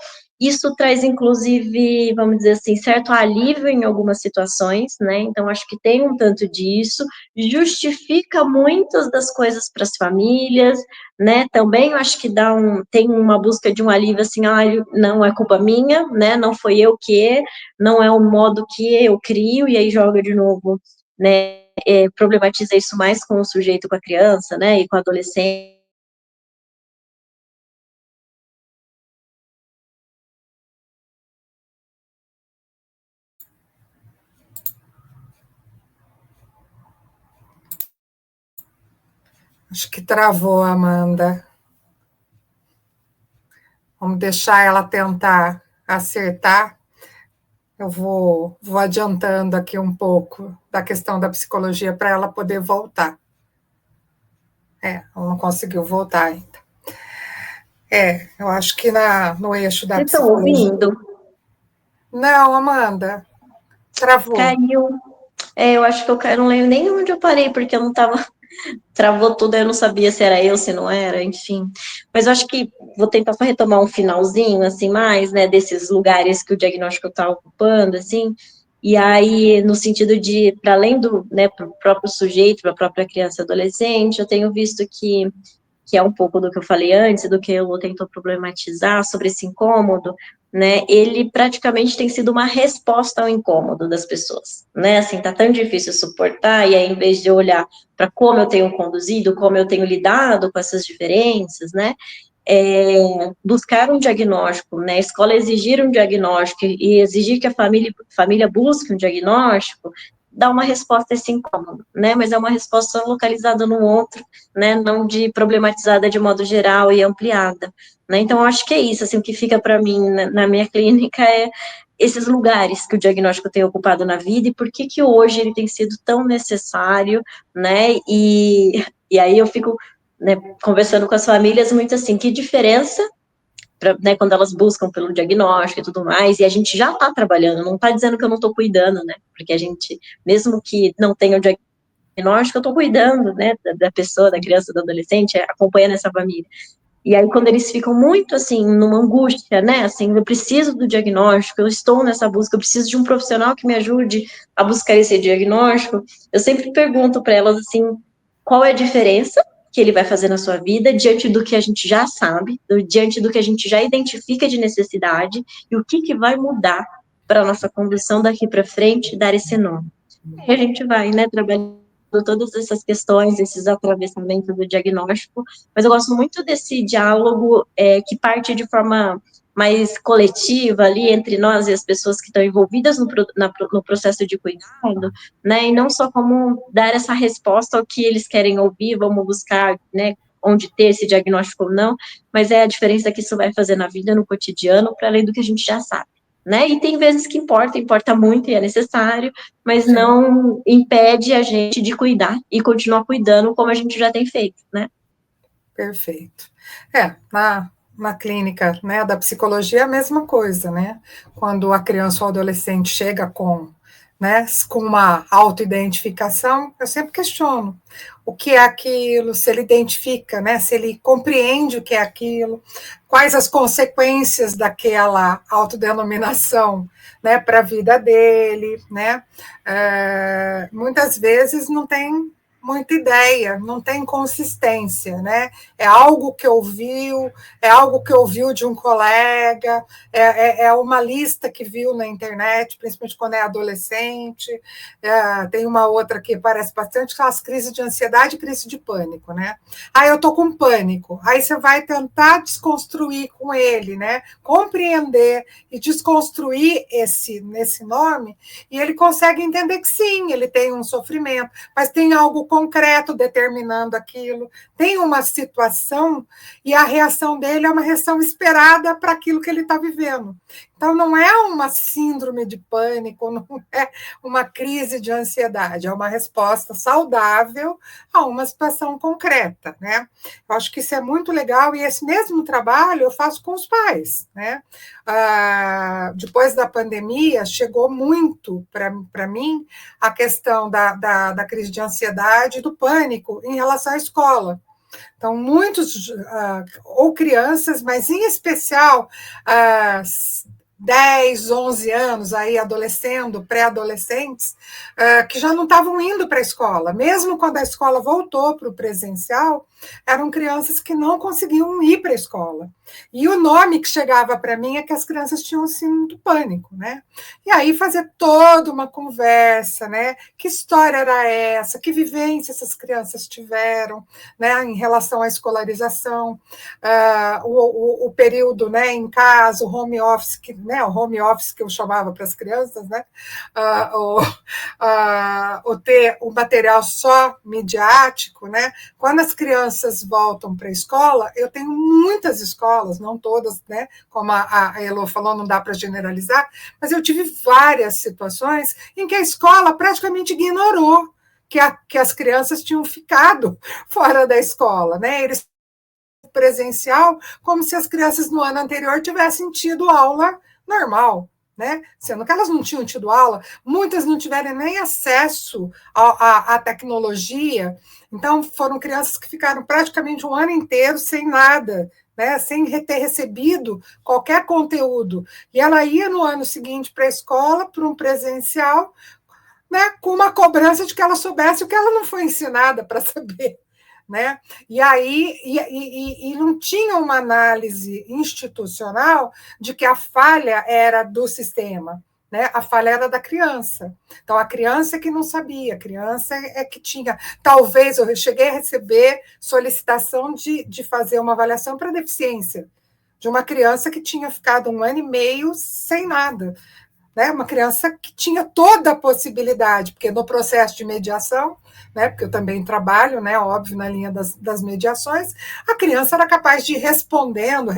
Isso traz, inclusive, vamos dizer assim, certo alívio em algumas situações, né? Então, acho que tem um tanto disso, justifica muitas das coisas para as famílias, né? Também eu acho que tem uma busca de um alívio assim, não é culpa minha, né? Não foi eu que, não é o modo que eu crio, e aí joga de novo, né? Problematiza isso mais com o sujeito, com a criança, né? E com o adolescente. Acho que travou, Amanda. Vamos deixar ela tentar acertar. Eu vou adiantando aqui um pouco da questão da psicologia para ela poder voltar. Ela não conseguiu voltar ainda. Eu acho que no eixo da Vocês estão psicologia. ouvindo? Não, Amanda, travou. Caiu. Eu acho que eu não lembro nem onde eu parei, porque eu não estava. Travou tudo, eu não sabia se era eu, se não era, enfim. Mas eu acho que vou tentar só retomar um finalzinho, assim, mais, né, desses lugares que o diagnóstico está ocupando, assim, e aí, no sentido de, para além do, né, para o próprio sujeito, para a própria criança e adolescente, eu tenho visto que é um pouco do que eu falei antes, do que eu tentou problematizar sobre esse incômodo, né, ele praticamente tem sido uma resposta ao incômodo das pessoas, né, assim, tá tão difícil suportar, e aí, em vez de eu olhar para como eu tenho conduzido, como eu tenho lidado com essas diferenças, né, buscar um diagnóstico, né, a escola exigir um diagnóstico e exigir que a família busque um diagnóstico, dá uma resposta a esse incômodo, né, mas é uma resposta localizada no outro, né, não de problematizada de modo geral e ampliada, né, então eu acho que é isso, assim, o que fica para mim na minha clínica é esses lugares que o diagnóstico tem ocupado na vida e por que hoje ele tem sido tão necessário, né, e aí eu fico, né, conversando com as famílias muito assim, que diferença, né, quando elas buscam pelo diagnóstico e tudo mais, e a gente já está trabalhando, não está dizendo que eu não estou cuidando, né, porque a gente, mesmo que não tenha o diagnóstico, eu estou cuidando, né, da pessoa, da criança, do adolescente, acompanhando essa família. E aí, quando eles ficam muito, assim, numa angústia, né, assim, eu preciso do diagnóstico, eu estou nessa busca, eu preciso de um profissional que me ajude a buscar esse diagnóstico, eu sempre pergunto para elas, assim, qual é a diferença que ele vai fazer na sua vida diante do que a gente já sabe, diante do que a gente já identifica de necessidade, e o que vai mudar para a nossa condução daqui para frente, dar esse nome. E a gente vai, né, trabalhando todas essas questões, esses atravessamentos do diagnóstico, mas eu gosto muito desse diálogo que parte de forma mais coletiva ali entre nós e as pessoas que estão envolvidas no processo de cuidado, né, e não só como dar essa resposta ao que eles querem ouvir, vamos buscar, né, onde ter esse diagnóstico ou não, mas é a diferença que isso vai fazer na vida, no cotidiano, para além do que a gente já sabe, né, e tem vezes que importa muito e é necessário, mas Sim. não impede a gente de cuidar e continuar cuidando como a gente já tem feito, né? Perfeito. Na clínica, né, da psicologia é a mesma coisa, né? Quando a criança ou adolescente chega né, com uma autoidentificação, eu sempre questiono o que é aquilo, se ele identifica, né, se ele compreende o que é aquilo, quais as consequências daquela autodenominação, né, para a vida dele, né? Muitas vezes não tem muita ideia, não tem consistência, né? É algo que ouviu, é algo que ouviu de um colega, é uma lista que viu na internet, principalmente quando é adolescente. Tem uma outra que parece bastante, que é as crises de ansiedade e crise de pânico, né? Eu tô com pânico. Aí você vai tentar desconstruir com ele, né? Compreender e desconstruir nesse nome, e ele consegue entender que sim, ele tem um sofrimento, mas tem algo concreto determinando aquilo, tem uma situação, e a reação dele é uma reação esperada para aquilo que ele está vivendo. Então, não é uma síndrome de pânico, não é uma crise de ansiedade, é uma resposta saudável a uma situação concreta, né? Eu acho que isso é muito legal, e esse mesmo trabalho eu faço com os pais, né? Depois da pandemia, chegou muito para mim a questão da crise de ansiedade e do pânico em relação à escola. Então, muitos, ou crianças, mas em especial 10, 11 anos, aí adolescendo, pré-adolescentes, que já não estavam indo para a escola. Mesmo quando a escola voltou para o presencial, eram crianças que não conseguiam ir para a escola. E o nome que chegava para mim é que as crianças tinham síndrome do pânico, né? E aí fazer toda uma conversa, né? Que história era essa? Que vivência essas crianças tiveram, né? Em relação à escolarização, o período, né? Em casa, o home office, né? O home office que eu chamava para as crianças, né? O ter o material só midiático, né? Quando as crianças voltam para a escola, eu tenho muitas escolas, não todas, né? Como a Elo falou, não dá para generalizar, mas eu tive várias situações em que a escola praticamente ignorou que as crianças tinham ficado fora da escola, né? Eles presencial, como se as crianças no ano anterior tivessem tido aula normal, né? Sendo que elas não tinham tido aula, muitas não tiveram nem acesso à tecnologia. Então, foram crianças que ficaram praticamente um ano inteiro sem nada, né? Sem ter recebido qualquer conteúdo. E ela ia no ano seguinte para a escola, para um presencial, né? Com uma cobrança de que ela soubesse o que ela não foi ensinada para saber. Né? E aí e não tinha uma análise institucional de que a falha era do sistema, né? A falha era da criança. Então, a criança é que não sabia, a criança é que tinha. Talvez eu cheguei a receber solicitação de fazer uma avaliação para deficiência de uma criança que tinha ficado um ano e meio sem nada. Né, uma criança que tinha toda a possibilidade, porque no processo de mediação, né, porque eu também trabalho, né, óbvio, na linha das mediações, a criança era capaz de ir respondendo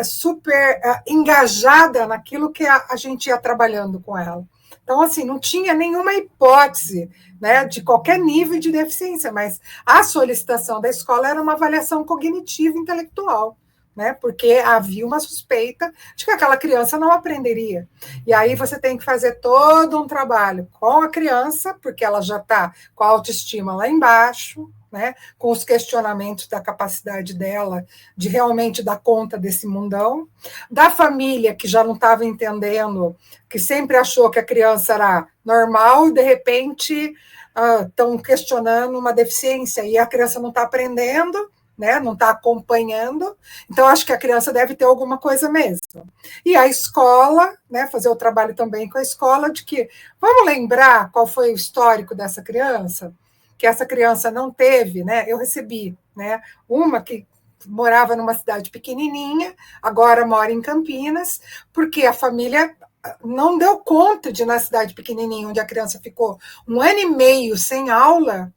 super engajada naquilo que a gente ia trabalhando com ela. Então, assim, não tinha nenhuma hipótese, né, de qualquer nível de deficiência, mas a solicitação da escola era uma avaliação cognitiva e intelectual. Né, porque havia uma suspeita de que aquela criança não aprenderia. E aí você tem que fazer todo um trabalho com a criança, porque ela já está com a autoestima lá embaixo, né, com os questionamentos da capacidade dela de realmente dar conta desse mundão, da família que já não estava entendendo, que sempre achou que a criança era normal, e de repente estão questionando uma deficiência, e a criança não está aprendendo, né, não está acompanhando, então acho que a criança deve ter alguma coisa mesmo. E a escola, né, fazer o trabalho também com a escola, de que, vamos lembrar qual foi o histórico dessa criança, que essa criança não teve, né, eu recebi, né, uma que morava numa cidade pequenininha, agora mora em Campinas, porque a família não deu conta de, na cidade pequenininha, onde a criança ficou um ano e meio sem aula,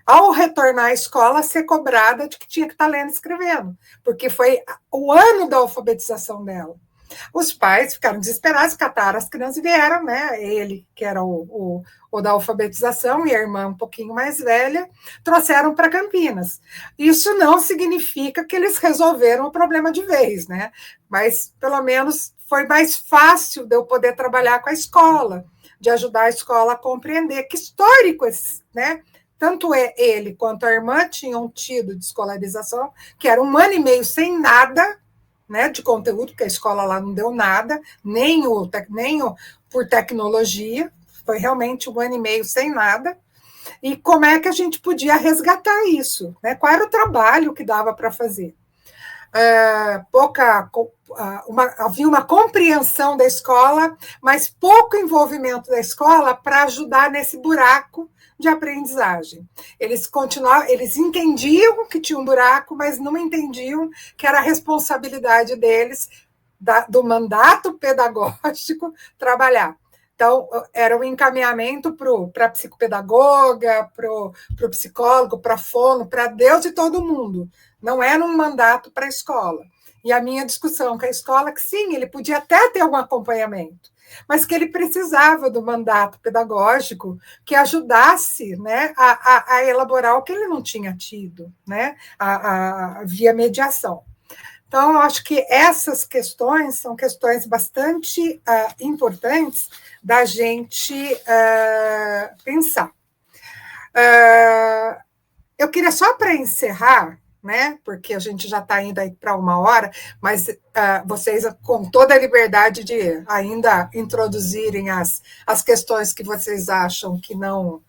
ao retornar à escola, ser cobrada de que tinha que estar lendo e escrevendo, porque foi o ano da alfabetização dela. Os pais ficaram desesperados, cataram as crianças e vieram, né? Ele, que era o da alfabetização, e a irmã um pouquinho mais velha, trouxeram para Campinas. Isso não significa que eles resolveram o problema de vez, né? Mas, pelo menos, foi mais fácil de eu poder trabalhar com a escola, de ajudar a escola a compreender que histórico esse, né? Tanto ele quanto a irmã tinham tido de escolarização, que era um ano e meio sem nada, né, de conteúdo, porque a escola lá não deu nada, nem por tecnologia, foi realmente um ano e meio sem nada. E como é que a gente podia resgatar isso? Né? Qual era o trabalho que dava para fazer? Havia uma compreensão da escola, mas pouco envolvimento da escola para ajudar nesse buraco de aprendizagem. Eles entendiam que tinha um buraco, mas não entendiam que era a responsabilidade deles, do mandato pedagógico, trabalhar. Então, era um encaminhamento para a psicopedagoga, para o psicólogo, para a fono, para Deus e todo mundo. Não era um mandato para a escola. E a minha discussão com a escola, que sim, ele podia até ter um acompanhamento, mas que ele precisava do mandato pedagógico que ajudasse, né, a elaborar o que ele não tinha tido, né, via mediação. Então, eu acho que essas questões são questões bastante importantes da gente pensar. Eu queria só para encerrar, né, porque a gente já está indo aí para 1 hora, mas vocês, com toda a liberdade de ainda introduzirem as questões que vocês acham que não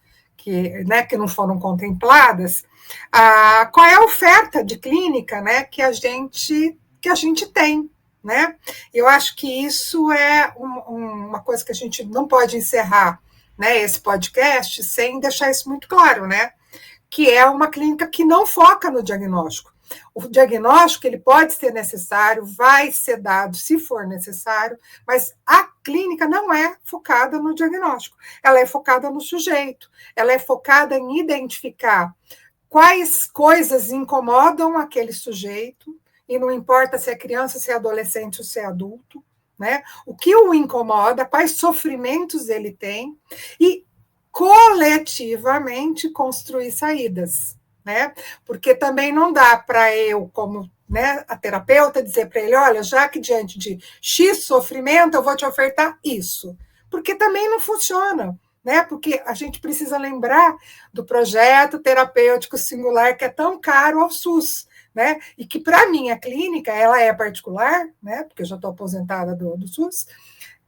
foram contempladas, qual é a oferta de clínica, né, que a gente tem, né? Eu acho que isso é uma coisa que a gente não pode encerrar, né, esse podcast sem deixar isso muito claro, né? Que é uma clínica que não foca no diagnóstico. O diagnóstico ele pode ser necessário, vai ser dado se for necessário, mas a clínica não é focada no diagnóstico, ela é focada no sujeito, ela é focada em identificar quais coisas incomodam aquele sujeito, e não importa se é criança, se é adolescente ou se é adulto, né? O que o incomoda, quais sofrimentos ele tem, e coletivamente construir saídas, né? Porque também não dá para eu, como, né, a terapeuta, dizer para ele, olha, já que diante de X sofrimento eu vou te ofertar isso, porque também não funciona, né? Porque a gente precisa lembrar do projeto terapêutico singular que é tão caro ao SUS, né? E que para mim a clínica ela é particular, né? Porque eu já estou aposentada do SUS.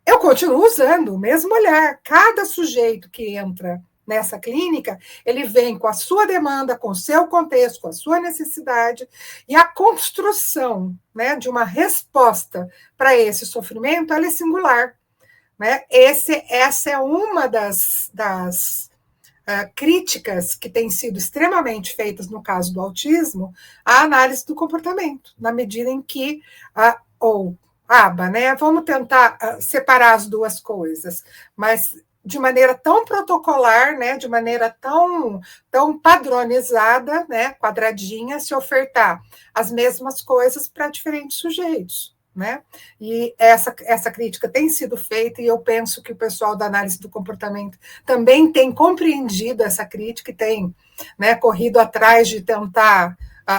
Eu continuo usando o mesmo olhar. Cada sujeito que entra nessa clínica, ele vem com a sua demanda, com o seu contexto, com a sua necessidade, e a construção, né, de uma resposta para esse sofrimento, ela é singular, né? Essa é uma das críticas que têm sido extremamente feitas no caso do autismo, à análise do comportamento, na medida em que, ABA, né? Vamos tentar separar as duas coisas, mas de maneira tão protocolar, né? De maneira tão padronizada, né? Quadradinha, se ofertar as mesmas coisas para diferentes sujeitos, né? E essa crítica tem sido feita, e eu penso que o pessoal da análise do comportamento também tem compreendido essa crítica e tem, né, corrido atrás de tentar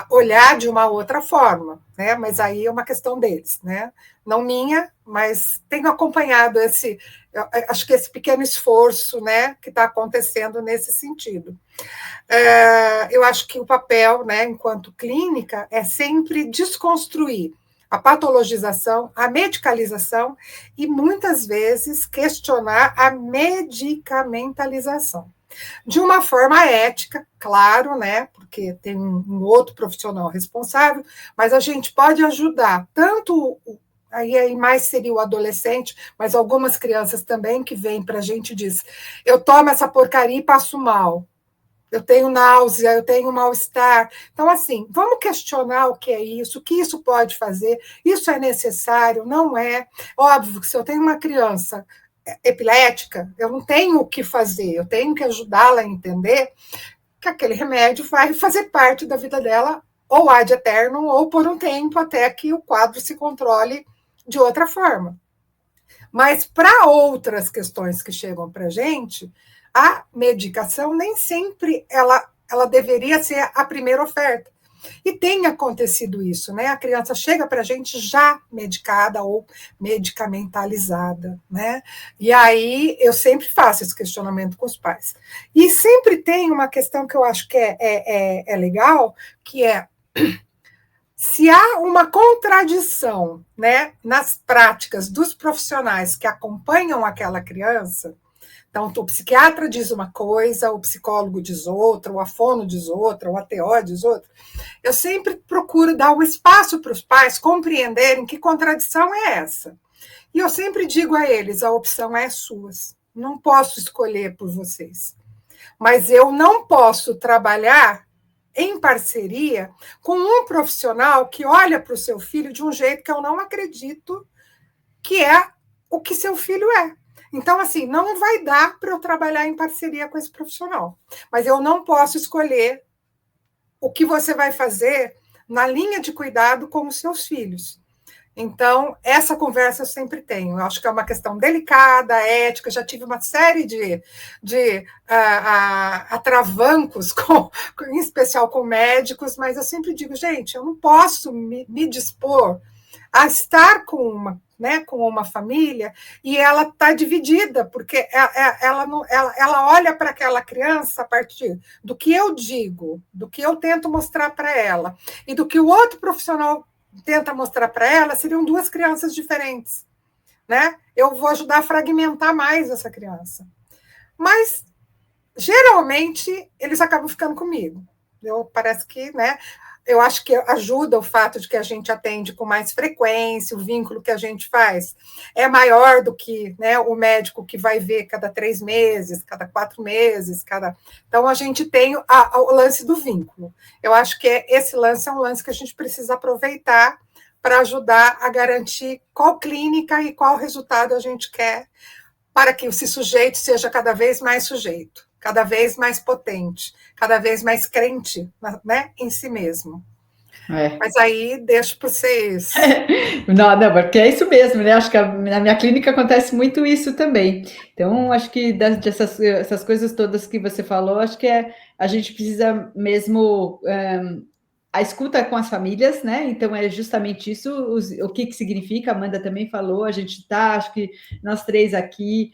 olhar de uma outra forma, né? Mas aí é uma questão deles, né? Não minha, mas tenho acompanhado acho que esse pequeno esforço, né, que está acontecendo nesse sentido. Eu acho que o papel, né, enquanto clínica, é sempre desconstruir a patologização, a medicalização e, muitas vezes, questionar a medicamentalização. De uma forma ética, claro, né? Porque tem um outro profissional responsável, mas a gente pode ajudar tanto, aí mais seria o adolescente, mas algumas crianças também que vêm para a gente e diz, eu tomo essa porcaria e passo mal, eu tenho náusea, eu tenho mal-estar. Então, assim, vamos questionar o que é isso, o que isso pode fazer, isso é necessário, não é? Óbvio que se eu tenho uma criança epilética, eu não tenho o que fazer, eu tenho que ajudá-la a entender que aquele remédio vai fazer parte da vida dela, ou ad eternum, ou por um tempo, até que o quadro se controle de outra forma. Mas para outras questões que chegam para a gente, a medicação nem sempre ela deveria ser a primeira oferta. E tem acontecido isso, né? A criança chega para a gente já medicada ou medicamentalizada, né? E aí eu sempre faço esse questionamento com os pais. E sempre tem uma questão que eu acho que é legal, que é se há uma contradição, né, nas práticas dos profissionais que acompanham aquela criança. Então, o psiquiatra diz uma coisa, o psicólogo diz outra, o afono diz outra, o ATO diz outra. Eu sempre procuro dar um espaço para os pais compreenderem que contradição é essa. E eu sempre digo a eles, a opção é sua. Não posso escolher por vocês. Mas eu não posso trabalhar em parceria com um profissional que olha para o seu filho de um jeito que eu não acredito que é o que seu filho é. Então, assim, não vai dar para eu trabalhar em parceria com esse profissional. Mas eu não posso escolher o que você vai fazer na linha de cuidado com os seus filhos. Então, essa conversa eu sempre tenho. Eu acho que é uma questão delicada, ética. Já tive uma série de atravancos, em especial com médicos, mas eu sempre digo, gente, eu não posso me dispor a estar com né, com uma família, e ela está dividida, porque ela olha para aquela criança a partir do que eu digo, do que eu tento mostrar para ela, e do que o outro profissional tenta mostrar para ela, seriam duas crianças diferentes. Né? Eu vou ajudar a fragmentar mais essa criança. Mas, geralmente, eles acabam ficando comigo. Parece que, né? Eu acho que ajuda o fato de que a gente atende com mais frequência, o vínculo que a gente faz é maior do que, né, o médico que vai ver cada 3 meses, cada 4 meses, Então, a gente tem o lance do vínculo. Eu acho que esse lance é um lance que a gente precisa aproveitar para ajudar a garantir qual clínica e qual resultado a gente quer, para que esse sujeito seja cada vez mais sujeito, cada vez mais potente, cada vez mais crente, né, em si mesmo. Mas aí deixo para vocês. Não, porque é isso mesmo, né? Acho que na minha clínica acontece muito isso também. Então, acho que dessas coisas todas que você falou, acho que a gente precisa mesmo a escuta com as famílias, né? Então, é justamente isso, o que significa, a Amanda também falou, a gente está, acho que nós três aqui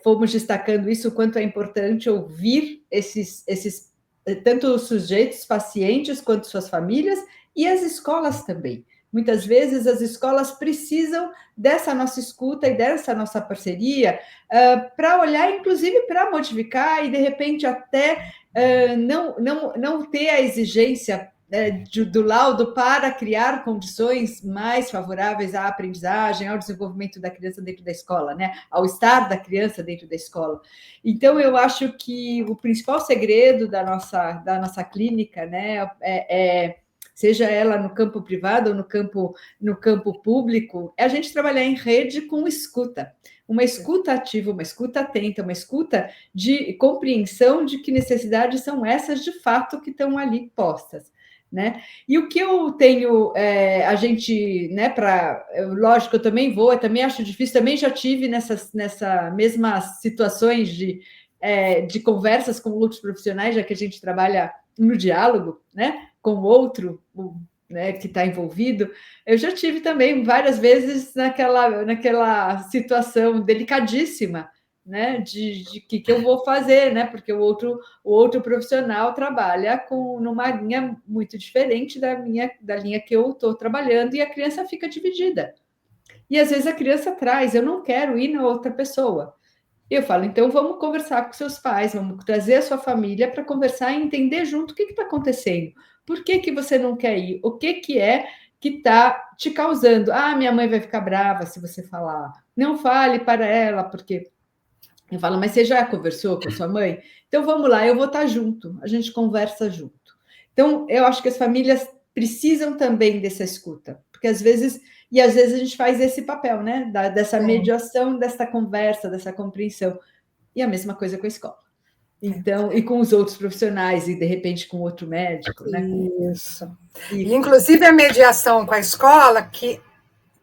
fomos destacando isso, o quanto é importante ouvir esses tanto os sujeitos, pacientes, quanto suas famílias, e as escolas também. Muitas vezes as escolas precisam dessa nossa escuta e dessa nossa parceria para olhar, inclusive para modificar e, de repente, até não ter a exigência do laudo para criar condições mais favoráveis à aprendizagem, ao desenvolvimento da criança dentro da escola, né? Ao estar da criança dentro da escola. Então, eu acho que o principal segredo da nossa clínica, né, seja ela no campo privado ou no campo público, é a gente trabalhar em rede com escuta. Uma escuta ativa, uma escuta atenta, uma escuta de compreensão de que necessidades são essas de fato que estão ali postas. Né? E o que eu tenho, a gente, né, lógico, eu também também acho difícil, também já tive nessa mesmas situações de conversas com outros profissionais, já que a gente trabalha no diálogo, né, com o outro, né, que está envolvido. Eu já tive também várias vezes naquela situação delicadíssima, né, de que eu vou fazer, né, porque o outro profissional trabalha numa linha muito diferente da linha que eu estou trabalhando, e a criança fica dividida. E às vezes a criança traz, eu não quero ir na outra pessoa. Eu falo, então vamos conversar com seus pais, vamos trazer a sua família para conversar e entender junto o que está acontecendo. Por que você não quer ir? O que é que está te causando? Ah, minha mãe vai ficar brava se você falar. Não fale para ela, porque... Eu falo, mas você já conversou com a sua mãe? Então vamos lá, eu vou estar junto, a gente conversa junto. Então, eu acho que as famílias precisam também dessa escuta, porque às vezes a gente faz esse papel, né? Dessa mediação, dessa conversa, dessa compreensão. E a mesma coisa com a escola. Então, e com os outros profissionais, e de repente com outro médico, né? Isso. E inclusive a mediação com a escola, que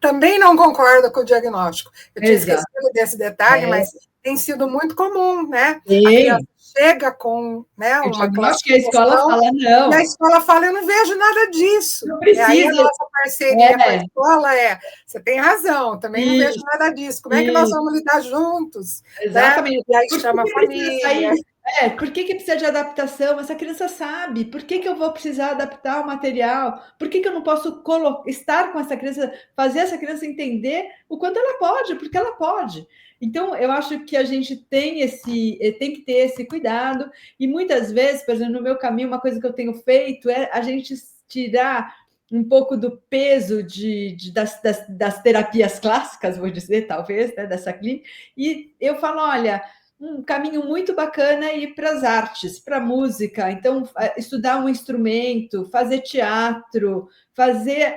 também não concorda com o diagnóstico. Eu tinha esquecido desse detalhe, mas tem sido muito comum, né? Sim. A criança chega com, né, uma classe que a escola fala não. E a escola fala, eu não vejo nada disso. Não precisa. E aí a nossa parceria com a escola você tem razão, também não vejo nada disso. Como é que nós vamos lidar juntos? Exatamente. Né? E aí chama a família. Por que precisa de adaptação? Essa criança sabe. Por que eu vou precisar adaptar o material? Por que eu não posso estar com essa criança, fazer essa criança entender o quanto ela pode? Porque ela pode. Então, eu acho que a gente tem que ter esse cuidado. E muitas vezes, por exemplo, no meu caminho, uma coisa que eu tenho feito é a gente tirar um pouco do peso das terapias clássicas, vou dizer, talvez, né, dessa clínica. E eu falo, olha... um caminho muito bacana ir para as artes, para a música. Então, estudar um instrumento, fazer teatro, fazer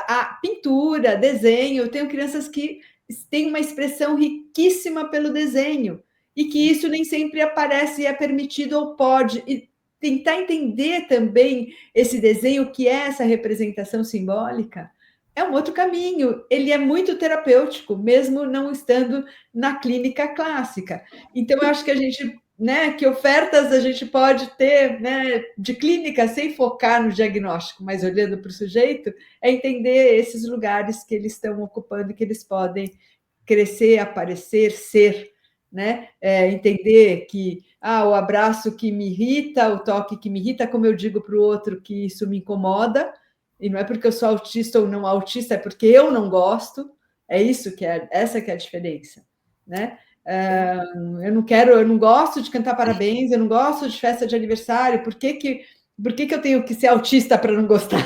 a pintura, desenho. Eu tenho crianças que têm uma expressão riquíssima pelo desenho e que isso nem sempre aparece e é permitido ou pode. E tentar entender também esse desenho, que é essa representação simbólica, é um outro caminho. Ele é muito terapêutico, mesmo não estando na clínica clássica. Então, eu acho que a gente né, que ofertas a gente pode ter, né, de clínica sem focar no diagnóstico, mas olhando para o sujeito, é entender esses lugares que eles estão ocupando e que eles podem crescer, aparecer, ser, né? Entender que o abraço que me irrita, o toque que me irrita, como eu digo para o outro que isso me incomoda, e não é porque eu sou autista ou não autista, é porque eu não gosto, essa que é a diferença, né? Eu não gosto de cantar parabéns, eu não gosto de festa de aniversário, por que eu tenho que ser autista para não gostar?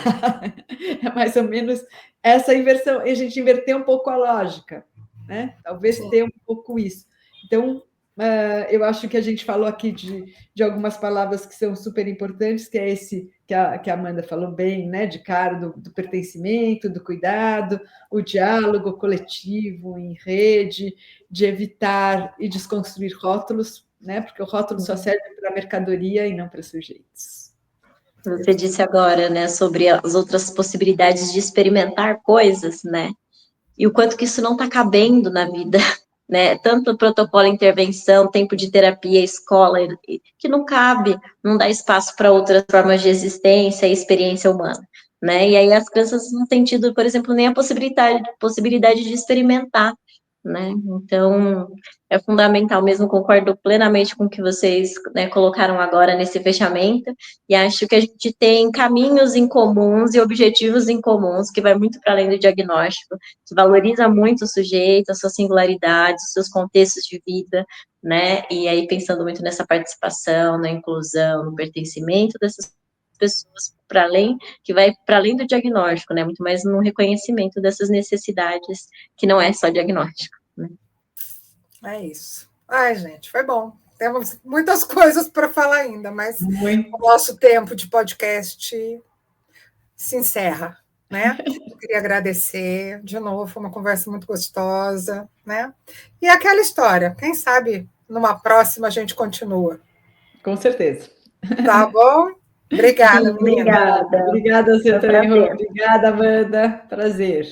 É mais ou menos essa inversão, e a gente inverter um pouco a lógica, né? Talvez ter um pouco isso. Então, eu acho que a gente falou aqui de algumas palavras que são super importantes, que é esse que a Amanda falou bem, né? De cara, do pertencimento, do cuidado, o diálogo coletivo, em rede, de evitar e desconstruir rótulos, né? Porque o rótulo só serve para mercadoria e não para sujeitos. Você disse agora, né, sobre as outras possibilidades de experimentar coisas, né? E o quanto que isso não está cabendo na vida, né? Tanto protocolo, intervenção, tempo de terapia, escola, que não cabe, não dá espaço para outras formas de existência e experiência humana, né? E aí as crianças não têm tido, por exemplo, nem a possibilidade de experimentar, né? Então, é fundamental mesmo, concordo plenamente com o que vocês, né, colocaram agora nesse fechamento, e acho que a gente tem caminhos em comuns e objetivos em comuns, que vai muito para além do diagnóstico, que valoriza muito o sujeito, a sua singularidade, os seus contextos de vida, né? E aí pensando muito nessa participação, na inclusão, no pertencimento dessas pessoas para além, que vai para além do diagnóstico, né? Muito mais no reconhecimento dessas necessidades, que não é só diagnóstico, né? É isso. Ai, gente, foi bom. Temos muitas coisas para falar ainda, mas o nosso tempo de podcast se encerra, né? Eu queria agradecer de novo, foi uma conversa muito gostosa, né? E aquela história, quem sabe numa próxima a gente continua. Com certeza. Tá bom? Obrigada, Sim, menina. obrigada. Obrigada, você também, prazer. Obrigada, Amanda. Prazer.